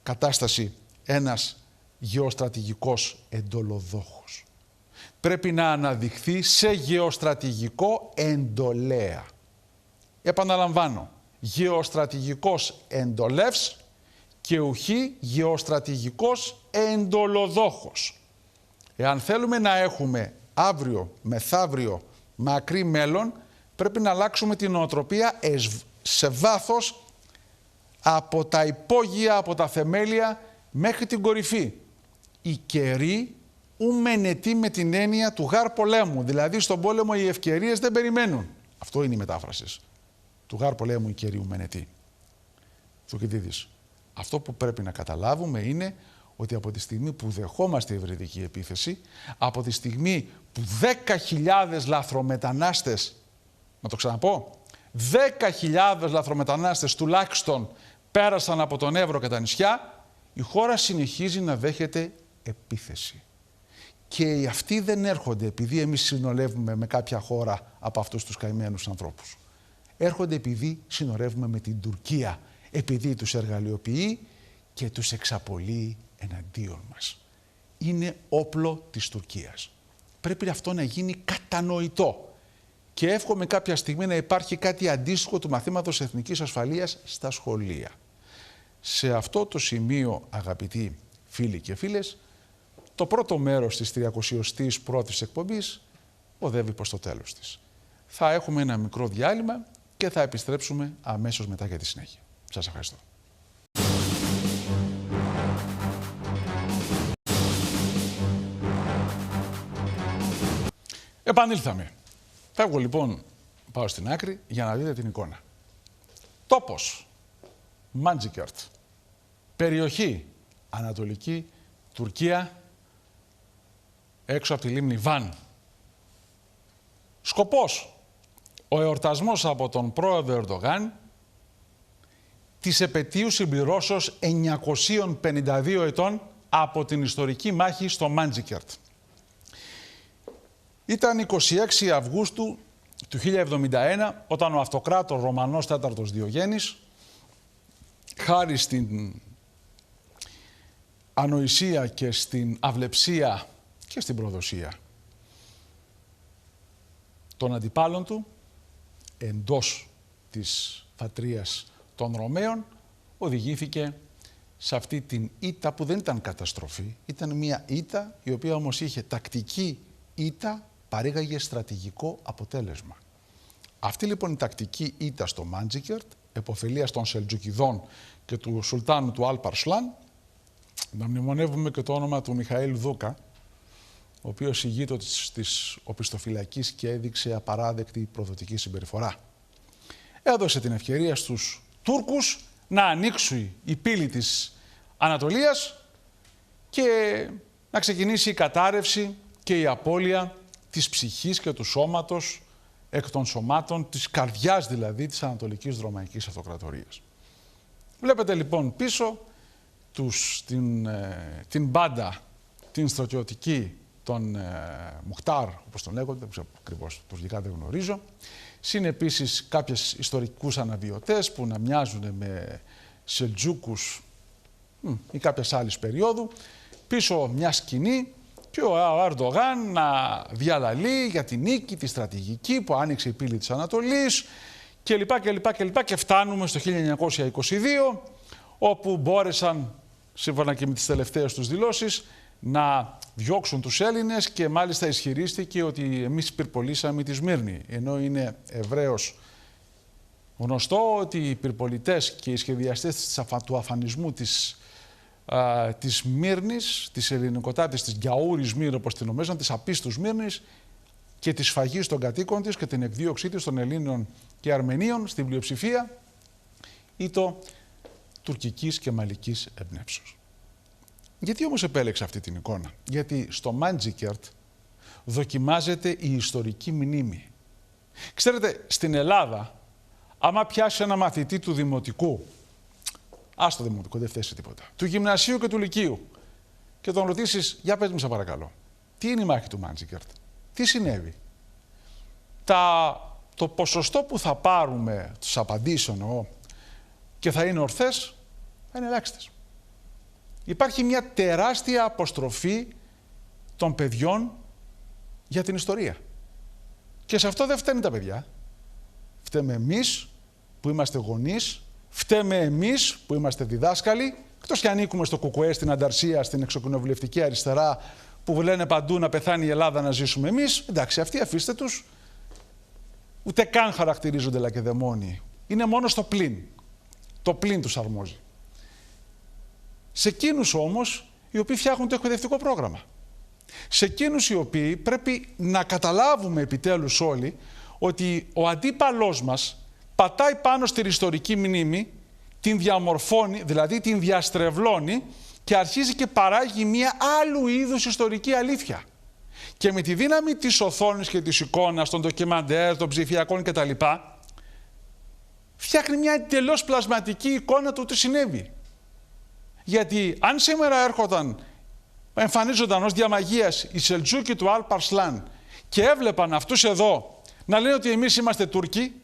κατάσταση ένας γεωστρατηγικός εντολοδόχος. Πρέπει να αναδειχθεί σε γεωστρατηγικό εντολέα. Επαναλαμβάνω, γεωστρατηγικός εντολεύς και ουχή γεωστρατηγικός εντολοδόχος. Εάν θέλουμε να έχουμε αύριο, μεθαύριο, μακρύ μέλλον, πρέπει να αλλάξουμε την νοοτροπία σε βάθος από τα υπόγεια, από τα θεμέλια μέχρι την κορυφή. Οι καιροί ουμενετοί με την έννοια του γάρ πολέμου, δηλαδή στον πόλεμο οι ευκαιρίες δεν περιμένουν. Αυτό είναι η μετάφραση. Του γάρ πολέμου οι καιροί ουμενετοί. Θουκυδίδης. Αυτό που πρέπει να καταλάβουμε είναι ότι από τη στιγμή που δεχόμαστε υβριδική επίθεση, από τη στιγμή που 10.000 λαθρομετανάστες, να το ξαναπώ, 10.000 λαθρομετανάστες τουλάχιστον πέρασαν από τον Εύρο και τα νησιά, η χώρα συνεχίζει να δέχεται επίθεση. Και αυτοί δεν έρχονται επειδή εμείς συνορεύουμε με κάποια χώρα από αυτούς τους καημένους ανθρώπους. Έρχονται επειδή συνορεύουμε με την Τουρκία, επειδή τους εργαλειοποιεί και τους εξαπολύει εναντίον μας. Είναι όπλο της Τουρκίας. Πρέπει αυτό να γίνει κατανοητό. Και εύχομαι κάποια στιγμή να υπάρχει κάτι αντίστοιχο του μαθήματος εθνικής ασφαλείας στα σχολεία. Σε αυτό το σημείο, αγαπητοί φίλοι και φίλες, το πρώτο μέρος της 31ης εκπομπής οδεύει προς το τέλος της. Θα έχουμε ένα μικρό διάλειμμα και θα επιστρέψουμε αμέσως μετά για τη συνέχεια. Σας ευχαριστώ. Επανήλθαμε. Φεύγω λοιπόν, πάω στην άκρη για να δείτε την εικόνα. Τόπος, Μάντζικερτ. Περιοχή, Ανατολική Τουρκία, έξω από τη λίμνη Βαν. Σκοπός, ο εορτασμός από τον πρόεδρο Ερντογάν της επετείου συμπληρώσεως 952 ετών από την ιστορική μάχη στο Μάντζικερτ. Ήταν 26 Αυγούστου του 1071, όταν ο αυτοκράτορ Ρωμανός 4ος Διογέννης, χάρη στην ανοησία και στην αυλεψία και στην προδοσία των αντιπάλων του, εντός της φατρίας των Ρωμαίων, οδηγήθηκε σε αυτή την ήττα που δεν ήταν καταστροφή, ήταν μια ήττα η οποία όμως είχε τακτική ήττα, παρήγαγε στρατηγικό αποτέλεσμα. Αυτή λοιπόν η τακτική ήττα στο Μάντζικερτ, επωφελίας των Σελτζουκιδών και του Σουλτάνου του Αλπ Αρσλάν, να μνημονεύουμε και το όνομα του Μιχαήλ Δούκα, ο οποίος ηγείτος της οπισθοφυλακής και έδειξε απαράδεκτη προδοτική συμπεριφορά. Έδωσε την ευκαιρία στους Τούρκους να ανοίξει η πύλη της Ανατολίας και να ξεκινήσει η κατάρρευση και η απώλεια της ψυχής και του σώματος, εκ των σωμάτων, της καρδιάς δηλαδή της Ανατολικής Ρωμαϊκής Αυτοκρατορίας. Βλέπετε λοιπόν πίσω την μπάντα, την στρατιωτική, τον Μουχτάρ, όπως τον λέγονται, δεν ξέρω ακριβώς, τουρκικά δεν γνωρίζω. Συν επίσης κάποιες ιστορικούς αναβιωτές που να μοιάζουν με Σελτζούκους ή κάποιες άλλες περίοδου. Πίσω μια σκηνή και ο Ερντογάν να διαλαλεί για την νίκη, τη στρατηγική που άνοιξε η πύλη της Ανατολής κλπ. Και φτάνουμε στο 1922, όπου μπόρεσαν, σύμφωνα και με τις τελευταίες τους δηλώσεις, να διώξουν τους Έλληνες και μάλιστα ισχυρίστηκε ότι εμείς πυρπολίσαμε τη Σμύρνη. Ενώ είναι ευρέως γνωστό ότι οι πυρπολιτές και οι σχεδιαστές του αφανισμού της Σμύρνης, της ελληνικοτάτης, της Γκιαούρης Σμύρνη, όπως την νομίζαν, της απίστου Σμύρνης και της σφαγής των κατοίκων της και την εκδίωξή της των Ελλήνων και Αρμενίων στην πλειοψηφία ήτο τουρκικής και μαλικής εμπνεύσεως. Γιατί όμως επέλεξα αυτή την εικόνα? Γιατί στο Μάντζικερτ δοκιμάζεται η ιστορική μνήμη. Ξέρετε, στην Ελλάδα, άμα πιάσει ένα μαθητή του δημοτικού, άστο δημοτικό, δεν φταίει τίποτα, του γυμνασίου και του λυκείου, και τον ρωτήσεις, για πες μου σε παρακαλώ, τι είναι η μάχη του Μάντζικερτ, τι συνέβη? Το ποσοστό που θα πάρουμε, τους απαντήσεων και θα είναι ορθές, θα είναι ελάχιστες. Υπάρχει μια τεράστια αποστροφή των παιδιών για την ιστορία. Και σε αυτό δεν φταίνουν τα παιδιά. Φταίμε εμείς που είμαστε γονείς, φταίμε εμείς που είμαστε διδάσκαλοι, εκτός και ανήκουμε στο ΚΚΕ, στην ανταρσία, στην εξοκοινοβουλευτική αριστερά, που λένε παντού να πεθάνει η Ελλάδα, να ζήσουμε εμείς. Εντάξει, αυτοί αφήστε τους. Ούτε καν χαρακτηρίζονται λακεδαιμόνοι. Είναι μόνο στο πλήν. Το πλήν τους αρμόζει. Σε εκείνους όμως οι οποίοι φτιάχνουν το εκπαιδευτικό πρόγραμμα. Σε εκείνους οι οποίοι πρέπει να καταλάβουμε επιτέλους όλοι ότι ο αντίπαλός μας πατάει πάνω στην ιστορική μνήμη, την διαμορφώνει, δηλαδή την διαστρεβλώνει και αρχίζει και παράγει μία άλλου είδους ιστορική αλήθεια. Και με τη δύναμη της οθόνης και της εικόνας, των ντοκιμαντέρ, των ψηφιακών κτλ. Φτιάχνει μια εντελώς πλασματική εικόνα του τι συνέβη. Γιατί αν σήμερα εμφανίζονταν ως διαμαγείας οι Σελτζούκοι του Αλπ Αρσλάν και έβλεπαν αυτούς εδώ να λένε ότι εμείς είμαστε Τούρκοι,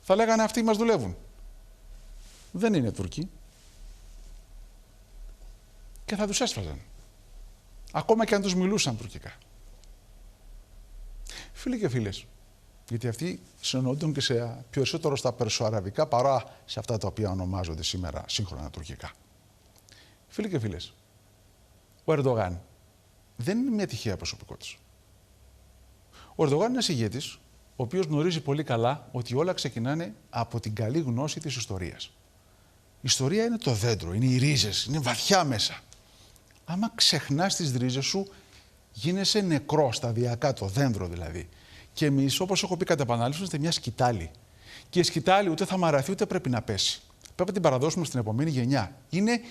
θα λέγανε αυτοί μας δουλεύουν. Δεν είναι Τούρκοι. και θα τους έσφαζαν. Ακόμα και αν τους μιλούσαν τουρκικά. Φίλοι και φίλες, γιατί αυτοί συνεννοούνται και σε περισσότερο στα περσοαραβικά παρά σε αυτά τα οποία ονομάζονται σήμερα σύγχρονα τουρκικά. Φίλοι και φίλες, ο Ερντογάν δεν είναι μια τυχαία προσωπικότητα. Ο Ερντογάν είναι ένας ηγέτης, ο οποίος γνωρίζει πολύ καλά ότι όλα ξεκινάνε από την καλή γνώση της ιστορίας. Η ιστορία είναι το δέντρο, είναι οι ρίζες, είναι βαθιά μέσα. Άμα ξεχνάς τις ρίζες σου, γίνεσαι νεκρό σταδιακά, το δέντρο δηλαδή. Και εμείς, όπως έχω πει κατά επανάληψη, είμαστε μια σκητάλη. Και η σκητάλη ούτε θα μαραθεί ούτε πρέπει να πέσει. Πρέπει να την παραδώσουμε στην επόμενη γενιά. Είναι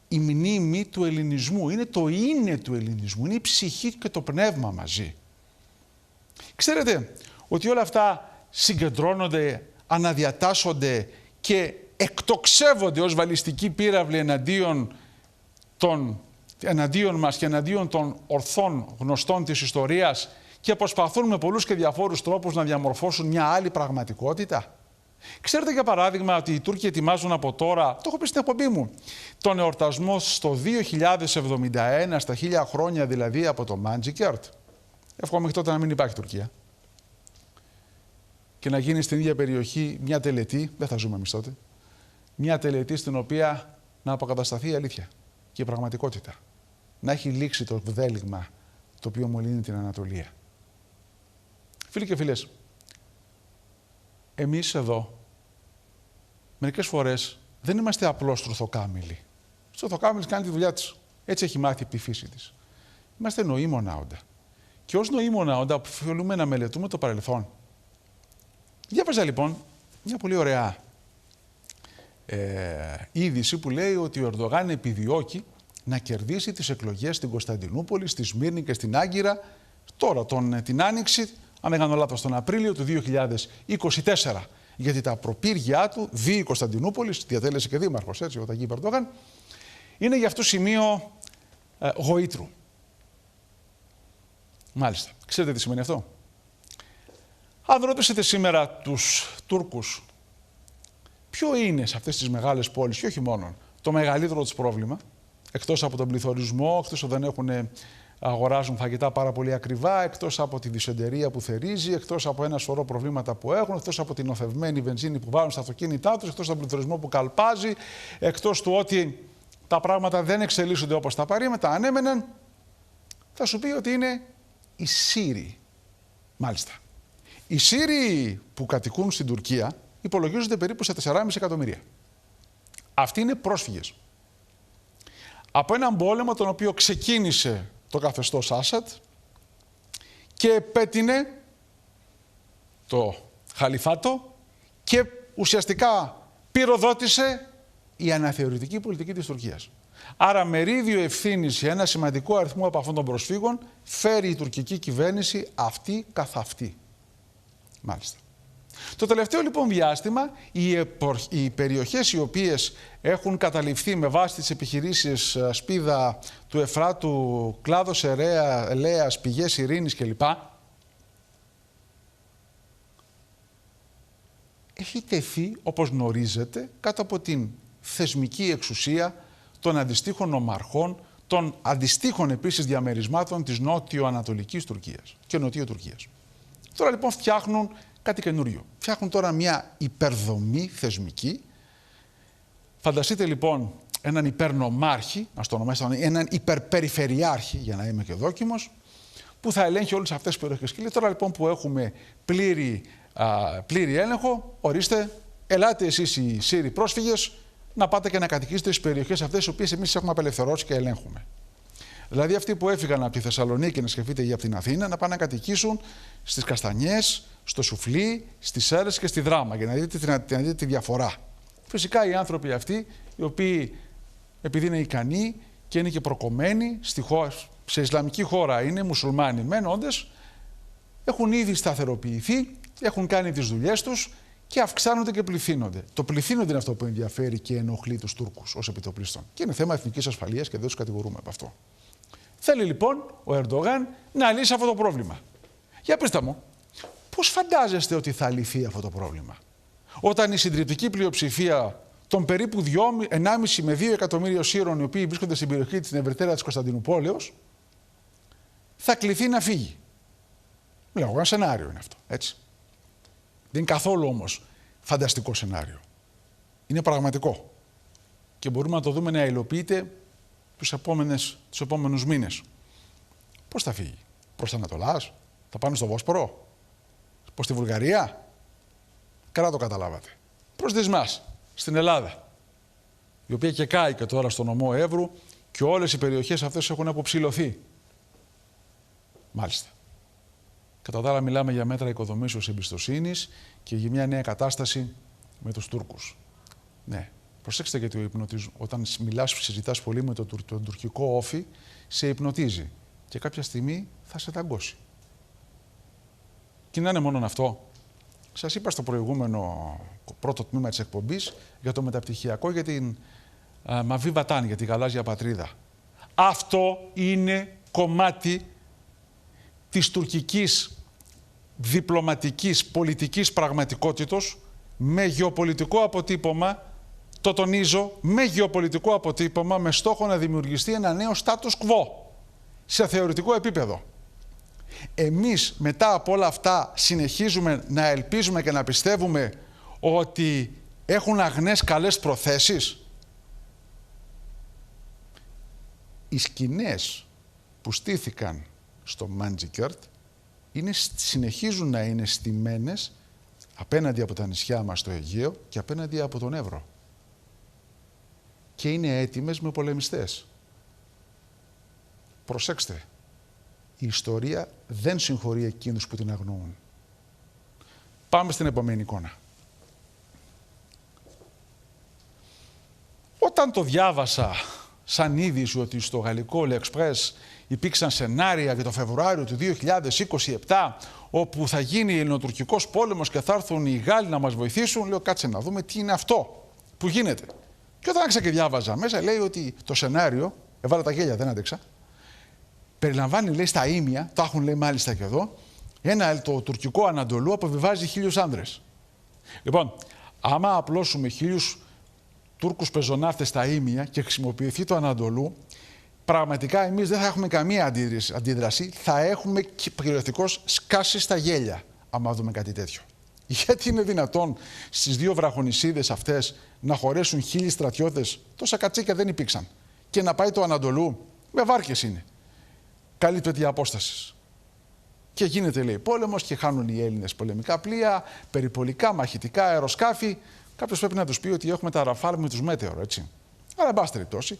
η μνήμη του ελληνισμού, είναι το είναι του ελληνισμού, είναι η ψυχή και το πνεύμα μαζί. Ξέρετε ότι όλα αυτά συγκεντρώνονται, αναδιατάσσονται και εκτοξεύονται ως βαλιστική πύραυλη εναντίον μας και εναντίον των ορθών γνωστών της ιστορίας και προσπαθούν με πολλούς και διαφόρους τρόπους να διαμορφώσουν μια άλλη πραγματικότητα. Ξέρετε για παράδειγμα ότι οι Τούρκοι ετοιμάζουν από τώρα, το έχω πει στην εκπομπή μου, τον εορτασμό στο 2071, στα 1000 χρόνια δηλαδή από το Manzikert. Εύχομαι μέχρι τότε να μην υπάρχει Τουρκία. Και να γίνει στην ίδια περιοχή μια τελετή, δεν θα ζούμε εμείς τότε, μια τελετή στην οποία να αποκατασταθεί η αλήθεια και η πραγματικότητα. Να έχει λήξει το βδέλιγμα το οποίο μολύνει την Ανατολία. Φίλοι και φίλες, εμείς εδώ μερικές φορές δεν είμαστε απλώς στρουθοκάμιλοι. Η στρουθοκάμιλη κάνει τη δουλειά της. Έτσι έχει μάθει η φύση της. Είμαστε νοήμονα όντα. Και ως νοήμονα όντα οφείλουμε να μελετούμε το παρελθόν. Διάβαζα λοιπόν μια πολύ ωραία είδηση που λέει ότι ο Ερντογάν επιδιώκει να κερδίσει τις εκλογές στην Κωνσταντινούπολη, στη Σμύρνη και στην Άγκυρα τώρα την Άνοιξη, αν δεν κάνω λάθος, τον Απρίλιο του 2024. Γιατί τα προπύργια του, δι Κωνσταντινούπολης, διατέλεσε και δήμαρχος, έτσι, ο Ταγίπ Ερντογάν, είναι για αυτό σημείο γοήτρου. Μάλιστα. Ξέρετε τι σημαίνει αυτό? Αν ρωτήσετε σήμερα τους Τούρκους ποιο είναι σε αυτές τις μεγάλες πόλεις, και όχι μόνο, το μεγαλύτερο τους πρόβλημα, εκτός από τον πληθωρισμό, εκτός ότι δεν αγοράζουν φαγητά πάρα πολύ ακριβά, εκτός από τη δυσεντερία που θερίζει, εκτός από ένα σωρό προβλήματα που έχουν, εκτός από την νοθευμένη βενζίνη που βάλουν στα αυτοκίνητά τους, εκτός από τον πληθωρισμό που καλπάζει, εκτός του ότι τα πράγματα δεν εξελίσσονται όπως τα παρήμετα ανέμεναν, θα σου πει ότι είναι οι Σύριοι. Μάλιστα. Οι Σύριοι που κατοικούν στην Τουρκία υπολογίζονται περίπου σε 4,5 εκατομμύρια. Αυτοί είναι πρόσφυγες από έναν πόλεμο τον οποίο ξεκίνησε το καθεστώς Άσαντ και επέτεινε το Χαλιφάτο και ουσιαστικά πυροδότησε η αναθεωρητική πολιτική της Τουρκίας. Άρα μερίδιο ευθύνης για ένα σημαντικό αριθμό από αυτών των προσφύγων φέρει η τουρκική κυβέρνηση αυτή καθ' αυτή. Μάλιστα. Το τελευταίο λοιπόν διάστημα οι περιοχές οι οποίες έχουν καταληφθεί με βάση τις επιχειρήσεις Σπίδα του Εφράτου, Κλάδος Ελέας, Πηγές Ειρήνης κλπ. Έχει τεθεί, όπως γνωρίζετε, κάτω από την θεσμική εξουσία των αντιστοίχων ομαρχών, των αντιστοίχων επίσης διαμερισμάτων της νότιο-ανατολικής Τουρκίας και νοτιού Τουρκίας. Τώρα λοιπόν φτιάχνουν κάτι καινούριο. Φτιάχνουν τώρα μια υπερδομή θεσμική. Φανταστείτε λοιπόν έναν υπερνομάρχη, ας το ονομάσουμε έναν υπερπεριφερειάρχη, για να είμαι και δόκιμος, που θα ελέγχει όλες αυτές τις περιοχές. Και λέει, τώρα λοιπόν που έχουμε πλήρη έλεγχο, ορίστε, ελάτε εσείς οι Σύριοι πρόσφυγες να πάτε και να κατοικήσετε στις περιοχές αυτές τις οποίες εμείς έχουμε απελευθερώσει και ελέγχουμε. Δηλαδή αυτοί που έφυγαν από τη Θεσσαλονίκη, να σκεφτείτε, ή από την Αθήνα, να πάνε να κατοικήσουν στις Καστανιές, στο Σουφλί, στις Σέρρες και στη Δράμα, για να δείτε τη διαφορά. Φυσικά οι άνθρωποι αυτοί, οι οποίοι επειδή είναι ικανοί και είναι και προκομμένοι, σε Ισλαμική χώρα είναι μουσουλμάνοι μεν όντες, έχουν ήδη σταθεροποιηθεί, έχουν κάνει τις δουλειές τους και αυξάνονται και πληθύνονται. Το πληθύνονται είναι αυτό που ενδιαφέρει και ενοχλεί τους Τούρκους ως επιτοπλίστων. Και είναι θέμα εθνικής ασφαλείας και δεν τους κατηγορούμε από αυτό. Θέλει λοιπόν ο Ερντογάν να λύσει αυτό το πρόβλημα. Για πείστε μου, πώς φαντάζεστε ότι θα λυθεί αυτό το πρόβλημα? Όταν η συντριπτική πλειοψηφία των περίπου 1,5 με 2 εκατομμύρια Σύρων οι οποίοι βρίσκονται στην περιοχή της ευρυτέρα της Κωνσταντινούπολεως, θα κληθεί να φύγει. Λέω, ένα σενάριο είναι αυτό, έτσι. Δεν είναι καθόλου όμως φανταστικό σενάριο. Είναι πραγματικό. Και μπορούμε να το δούμε να υλοποιείται τους επόμενους μήνες. Πώς θα φύγει? Προς τα Ανατολάς? Θα πάνε στο Βόσπορο? Προς τη Βουλγαρία? Καλά το καταλάβατε. Προς δυσμάς, στην Ελλάδα, η οποία και κάει και τώρα στο νομό Εύρου και όλες οι περιοχές αυτές έχουν αποψηλωθεί. Μάλιστα. Κατά τα άλλα μιλάμε για μέτρα οικοδομήσεως εμπιστοσύνης και για μια νέα κατάσταση με τους Τούρκους. Ναι, προσέξτε γιατί όταν μιλάς, συζητάς πολύ με τον τουρκικό όφη, σε υπνοτίζει και κάποια στιγμή θα σε δαγκώσει. Και να είναι μόνον αυτό. Σας είπα στο προηγούμενο πρώτο τμήμα της εκπομπής για το μεταπτυχιακό για την Μαβί Βατάν, για τη γαλάζια πατρίδα. Αυτό είναι κομμάτι της τουρκικής διπλωματικής πολιτικής πραγματικότητος με γεωπολιτικό αποτύπωμα, το τονίζω, με γεωπολιτικό αποτύπωμα με στόχο να δημιουργηστεί ένα νέο status quo σε θεωρητικό επίπεδο. Εμείς μετά από όλα αυτά συνεχίζουμε να ελπίζουμε και να πιστεύουμε ότι έχουν αγνές καλές προθέσεις. Οι σκηνές που στήθηκαν στο Μάντζικερτ συνεχίζουν να είναι στημένες απέναντι από τα νησιά μας στο Αιγαίο και απέναντι από τον Εύρο. Και είναι έτοιμες με πολεμιστές. Προσέξτε, η ιστορία δεν συγχωρεί εκείνους που την αγνοούν. Πάμε στην επόμενη εικόνα. Όταν το διάβασα σαν είδηση ότι στο γαλλικό Le Express υπήρξαν σενάρια για το Φεβρουάριο του 2027 όπου θα γίνει ελληνοτουρκικός πόλεμος και θα έρθουν οι Γάλλοι να μας βοηθήσουν, λέω κάτσε να δούμε τι είναι αυτό που γίνεται. Και όταν άρχισα και διάβαζα μέσα λέει ότι το σενάριο, έβαλα τα γέλια, δεν άντεξα, περιλαμβάνει λέει στα ήμια, το έχουν λέει μάλιστα και εδώ, το τουρκικό Ανατολού αποβιβάζει 1.000 άνδρες. Λοιπόν, άμα απλώσουμε 1.000 Τούρκους πεζοναύτες στα ήμια και χρησιμοποιηθεί το Ανατολού, πραγματικά εμείς δεν θα έχουμε καμία αντίδραση, θα έχουμε κυριολεκτικώς σκάσει στα γέλια, άμα δούμε κάτι τέτοιο. Γιατί είναι δυνατόν στις δύο βραχονησίδες αυτές να χωρέσουν 1.000 στρατιώτες, τόσα κατσίκια δεν υπήρξαν, και να πάει το Ανατολού, με βάρκες είναι, καλή τέτοια απόσταση. Και γίνεται λέει πόλεμος και χάνουν οι Έλληνες πολεμικά πλοία, περιπολικά, μαχητικά, αεροσκάφη. Κάποιος πρέπει να τους πει ότι έχουμε τα Ραφάλ με τους Μέτεωρο, έτσι. Αλλά, εν πάση περιπτώσει,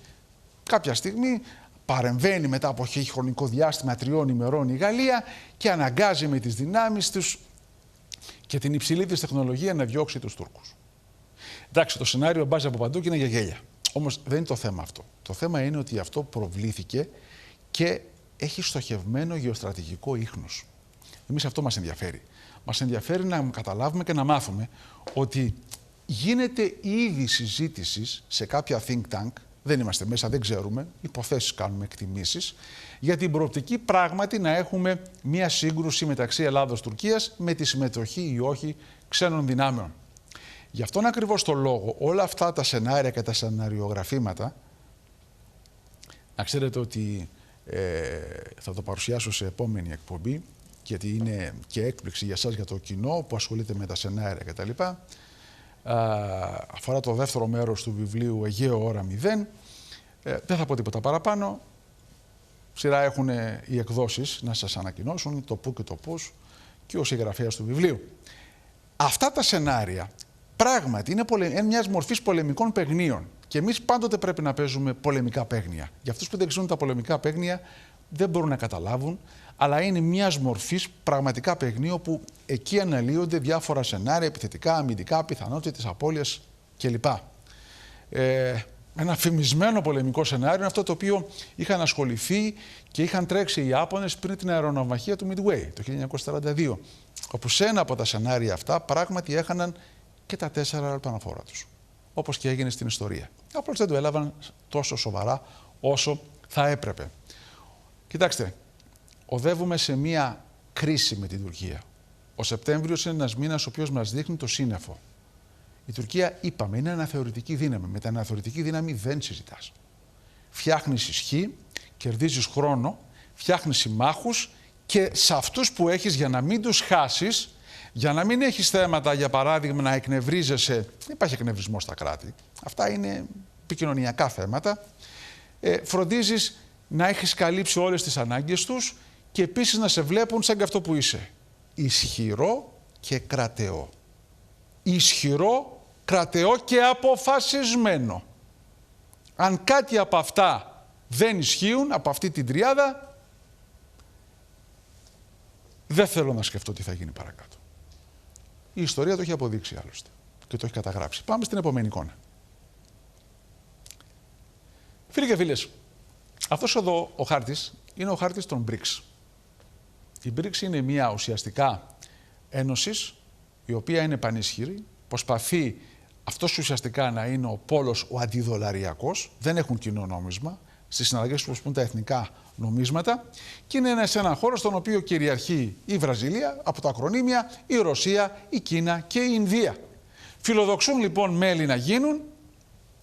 κάποια στιγμή παρεμβαίνει μετά από χρονικό διάστημα 3 ημερών η Γαλλία και αναγκάζει με τις δυνάμεις τους και την υψηλή της τεχνολογία να διώξει τους Τούρκους. Εντάξει, το σενάριο μπάζει από παντού και είναι για γέλια. Όμως δεν είναι το θέμα αυτό. Το θέμα είναι ότι αυτό προβλήθηκε και έχει στοχευμένο γεωστρατηγικό ίχνος. Εμείς αυτό μας ενδιαφέρει. Μας ενδιαφέρει να καταλάβουμε και να μάθουμε ότι γίνεται ήδη συζήτηση σε κάποια think tank, δεν είμαστε μέσα, δεν ξέρουμε, υποθέσεις κάνουμε, εκτιμήσεις, για την προοπτική πράγματι να έχουμε μία σύγκρουση μεταξύ Ελλάδος-Τουρκίας με τη συμμετοχή ή όχι ξένων δυνάμεων. Γι' αυτόν ακριβώς το λόγο όλα αυτά τα σενάρια και τα σεναριογραφήματα, να ξέρετε ότι θα το παρουσιάσω σε επόμενη εκπομπή, γιατί είναι και έκπληξη για σας, για το κοινό που ασχολείται με τα σενάρια κτλ. Αφορά το δεύτερο μέρος του βιβλίου Αιγαίο ώρα 0. Δεν θα πω τίποτα παραπάνω. Σειρά έχουν οι εκδόσεις να σας ανακοινώσουν το πού και το πώς και ο συγγραφέας του βιβλίου. Αυτά τα σενάρια πράγματι είναι μιας μορφής πολεμικών παιχνίων. Και εμείς πάντοτε πρέπει να παίζουμε πολεμικά παίγνια. Για αυτούς που δεν ξέρουν τα πολεμικά παίγνια δεν μπορούν να καταλάβουν, αλλά είναι μιας μορφής πραγματικά παιχνίου όπου εκεί αναλύονται διάφορα σενάρια, επιθετικά, αμυντικά, πιθανότητες, απώλειες κλπ. Ένα φημισμένο πολεμικό σενάριο είναι αυτό το οποίο είχαν ασχοληθεί και είχαν τρέξει οι Ιάπωνες πριν την αεροναυμαχία του Midway το 1942, όπου σε ένα από τα σενάρια αυτά πράγματι έχαναν και τα 4 αεροπλανοφόρα τους, όπως και έγινε στην ιστορία. Απλώς δεν το έλαβαν τόσο σοβαρά όσο θα έπρεπε. Κοιτάξτε, οδεύουμε σε μία κρίση με την Τουρκία. Ο Σεπτέμβριος είναι ένας μήνας ο οποίος μας δείχνει το σύννεφο. Η Τουρκία, είπαμε, είναι αναθεωρητική δύναμη. Με την αναθεωρητική δύναμη δεν συζητάς. Φτιάχνεις ισχύ, κερδίζεις χρόνο, φτιάχνεις συμμάχους και σε αυτούς που έχεις, για να μην τους χάσεις, για να μην έχεις θέματα, για παράδειγμα, να εκνευρίζεσαι. Δεν υπάρχει εκνευρισμό στα κράτη. Αυτά είναι επικοινωνιακά θέματα. Φροντίζεις να έχεις καλύψει όλες τις ανάγκες τους και επίσης να σε βλέπουν σαν και αυτό που είσαι. Ισχυρό και κρατεό. Ισχυρό, κρατεό και αποφασισμένο. Αν κάτι από αυτά δεν ισχύουν, από αυτή την τριάδα, δεν θέλω να σκεφτώ τι θα γίνει παρακάτω. Η ιστορία το έχει αποδείξει άλλωστε και το έχει καταγράψει. Πάμε στην επόμενη εικόνα. Φίλοι και φίλες, αυτός εδώ ο χάρτης είναι ο χάρτης των BRICS. Η BRICS είναι μια ουσιαστικά ένωση η οποία είναι πανίσχυρη, προσπαθεί αυτός ουσιαστικά να είναι ο πόλος ο αντιδολαριακός, δεν έχουν κοινό νόμισμα, στις συναλλαγές τους προσπαθούν τα εθνικά νομίσματα και είναι σε έναν χώρο στον οποίο κυριαρχεί η Βραζιλία, από τα ακρονίμια, η Ρωσία, η Κίνα και η Ινδία. Φιλοδοξούν λοιπόν μέλη να γίνουν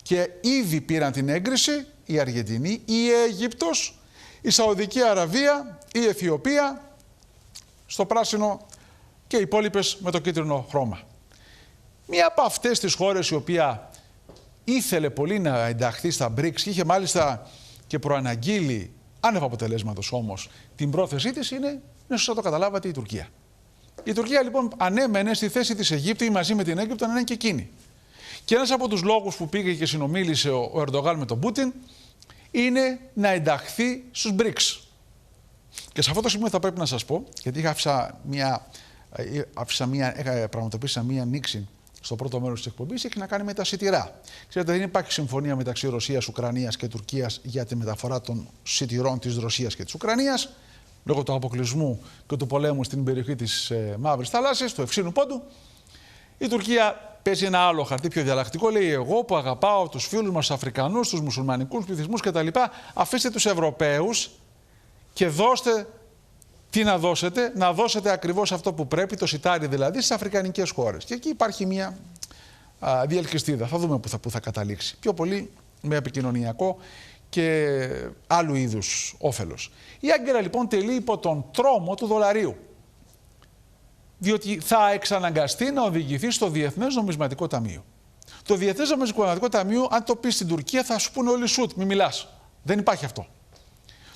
και ήδη πήραν την έγκριση η Αργεντινή, η Αίγυπτος, η Σαουδική Αραβία, η Αιθιοπία, στο πράσινο και οι υπόλοιπες με το κίτρινο χρώμα. Μία από αυτές τις χώρες η οποία ήθελε πολύ να ενταχθεί στα BRICS και είχε μάλιστα και προαναγγείλει, άνευ αποτελέσματος όμως, την πρόθεσή της είναι σωστά το καταλάβατε, η Τουρκία. Η Τουρκία λοιπόν ανέμενε στη θέση της Αιγύπτου ή μαζί με την Αίγυπτο να είναι και εκείνη. Και ένας από τους λόγους που πήγε και συνομίλησε ο Ερντογάν με τον Πούτιν είναι να ενταχθεί στους BRICS. Και σε αυτό το σημείο θα πρέπει να σας πω, γιατί πραγματοποίησα μία ανοίξη στο πρώτο μέρος της εκπομπής, έχει να κάνει με τα σιτηρά. Ξέρετε, δεν υπάρχει συμφωνία μεταξύ Ρωσίας, Ουκρανίας και Τουρκίας για τη μεταφορά των σιτηρών της Ρωσίας και της Ουκρανίας, λόγω του αποκλεισμού και του πολέμου στην περιοχή της Μαύρης Θαλάσσης, του Ευξήνου Πόντου. Η Τουρκία παίζει ένα άλλο χαρτί πιο διαλλακτικό. Λέει: εγώ που αγαπάω τους φίλους μας, τους Αφρικανούς, τους μουσουλμανικούς πληθυσμούς κτλ., αφήστε τους Ευρωπαίους και δώστε. Τι να δώσετε ακριβώς αυτό που πρέπει, το σιτάρι δηλαδή, στις αφρικανικές χώρες. Και εκεί υπάρχει μια διελκυστίδα. Θα δούμε πού θα καταλήξει. Πιο πολύ με επικοινωνιακό και άλλου είδους όφελος. Η Άγκυρα λοιπόν τελεί υπό τον τρόμο του δολαρίου. Διότι θα εξαναγκαστεί να οδηγηθεί στο Διεθνές Νομισματικό Ταμείο. Το Διεθνές Νομισματικό Ταμείο, αν το πει στην Τουρκία, θα σου πούνε όλοι σουτ, μη μιλάς. Δεν υπάρχει αυτό.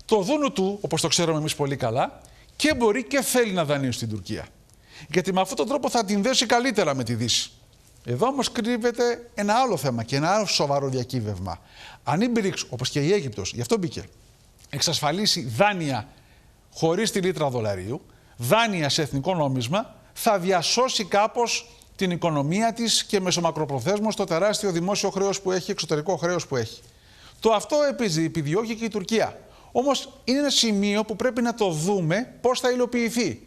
Το δούνου του, όπως το ξέρουμε εμείς πολύ καλά, και μπορεί και θέλει να δανείσει στην Τουρκία. Γιατί με αυτόν τον τρόπο θα την δέσει καλύτερα με τη Δύση. Εδώ όμως κρύβεται ένα άλλο θέμα και ένα άλλο σοβαρό διακύβευμα. Αν η BRICS, όπως και η Αίγυπτος, γι' αυτό μπήκε, εξασφαλίσει δάνεια χωρίς τη λίτρα δολαρίου, δάνεια σε εθνικό νόμισμα, θα διασώσει κάπως την οικονομία της και μεσομακροπροθέσμως το τεράστιο δημόσιο χρέος που έχει, εξωτερικό χρέος που έχει. Το αυτό επιδιώκει και η Τουρκία. Όμως είναι ένα σημείο που πρέπει να το δούμε πώς θα υλοποιηθεί.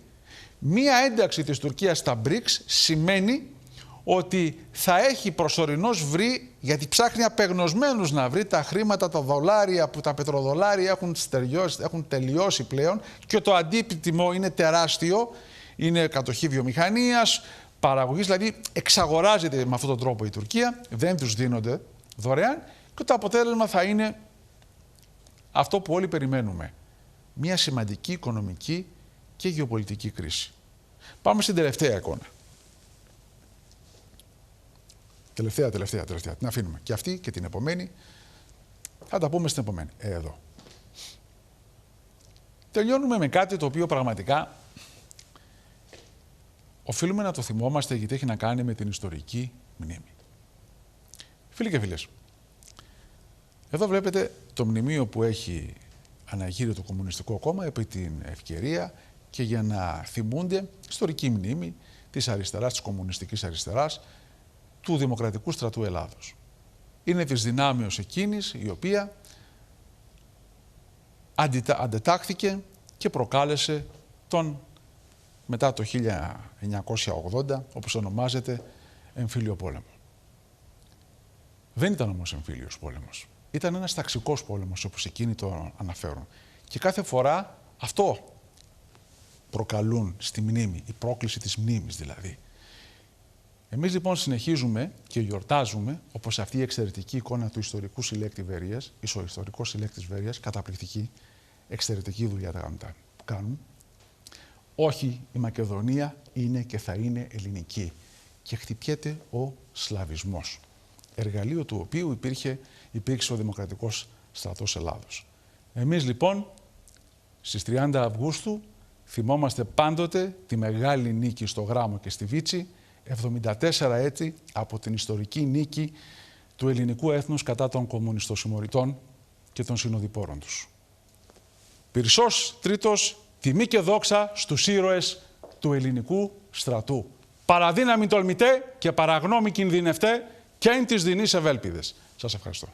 Μία ένταξη της Τουρκίας στα BRICS σημαίνει ότι θα έχει προσωρινώς βρει, γιατί ψάχνει απεγνωσμένους να βρει τα χρήματα, τα δολάρια, που τα πετροδολάρια έχουν τελειώσει πλέον και το αντίτιμο είναι τεράστιο, είναι κατοχή βιομηχανίας, παραγωγής, δηλαδή εξαγοράζεται με αυτόν τον τρόπο η Τουρκία, δεν τους δίνονται δωρεάν και το αποτέλεσμα θα είναι αυτό που όλοι περιμένουμε. Μια σημαντική οικονομική και γεωπολιτική κρίση. Πάμε στην τελευταία εικόνα. Τελευταία. Την αφήνουμε. Και αυτή και την επομένη. Θα τα πούμε στην επομένη. Εδώ. Τελειώνουμε με κάτι το οποίο πραγματικά οφείλουμε να το θυμόμαστε, γιατί έχει να κάνει με την ιστορική μνήμη. Φίλοι και φίλες, εδώ βλέπετε το μνημείο που έχει αναγείρει το Κομμουνιστικό Κόμμα επί την ευκαιρία και για να θυμούνται ιστορική μνήμη της αριστεράς, της κομμουνιστικής αριστεράς, του Δημοκρατικού Στρατού Ελλάδος. Είναι της δυνάμεως εκείνης η οποία αντετάχθηκε και προκάλεσε τον μετά το 1980, όπως ονομάζεται, εμφύλιο πόλεμο. Δεν ήταν όμως εμφύλιος πόλεμος. Ήταν ένας ταξικός πόλεμος, όπως εκείνοι το αναφέρουν. Και κάθε φορά αυτό προκαλούν στη μνήμη, η πρόκληση της μνήμης δηλαδή. Εμείς λοιπόν συνεχίζουμε και γιορτάζουμε, όπως αυτή η εξαιρετική εικόνα του ιστορικού συλλέκτη Βέρειας, ιστορικός συλλέκτης Βέρειας, καταπληκτική, εξαιρετική δουλειά που κάνουν. Όχι, η Μακεδονία είναι και θα είναι ελληνική και χτυπιέται ο σλαβισμός, εργαλείο του οποίου υπήρξε ο Δημοκρατικός Στρατός Ελλάδος. Εμείς λοιπόν στις 30 Αυγούστου θυμόμαστε πάντοτε τη μεγάλη νίκη στο Γράμμο και στη Βίτση, 74 έτη από την ιστορική νίκη του ελληνικού έθνους κατά των κομμουνιστοσυμμοριτών και των συνοδοιπόρων τους. Πυρσός τρίτος, τιμή και δόξα στους ήρωες του ελληνικού στρατού. Παραδύναμη τολμητέ και παραγνώμη κινδυνευτέ και εν της δεινής ευέλπιδες. Σας ευχαριστώ.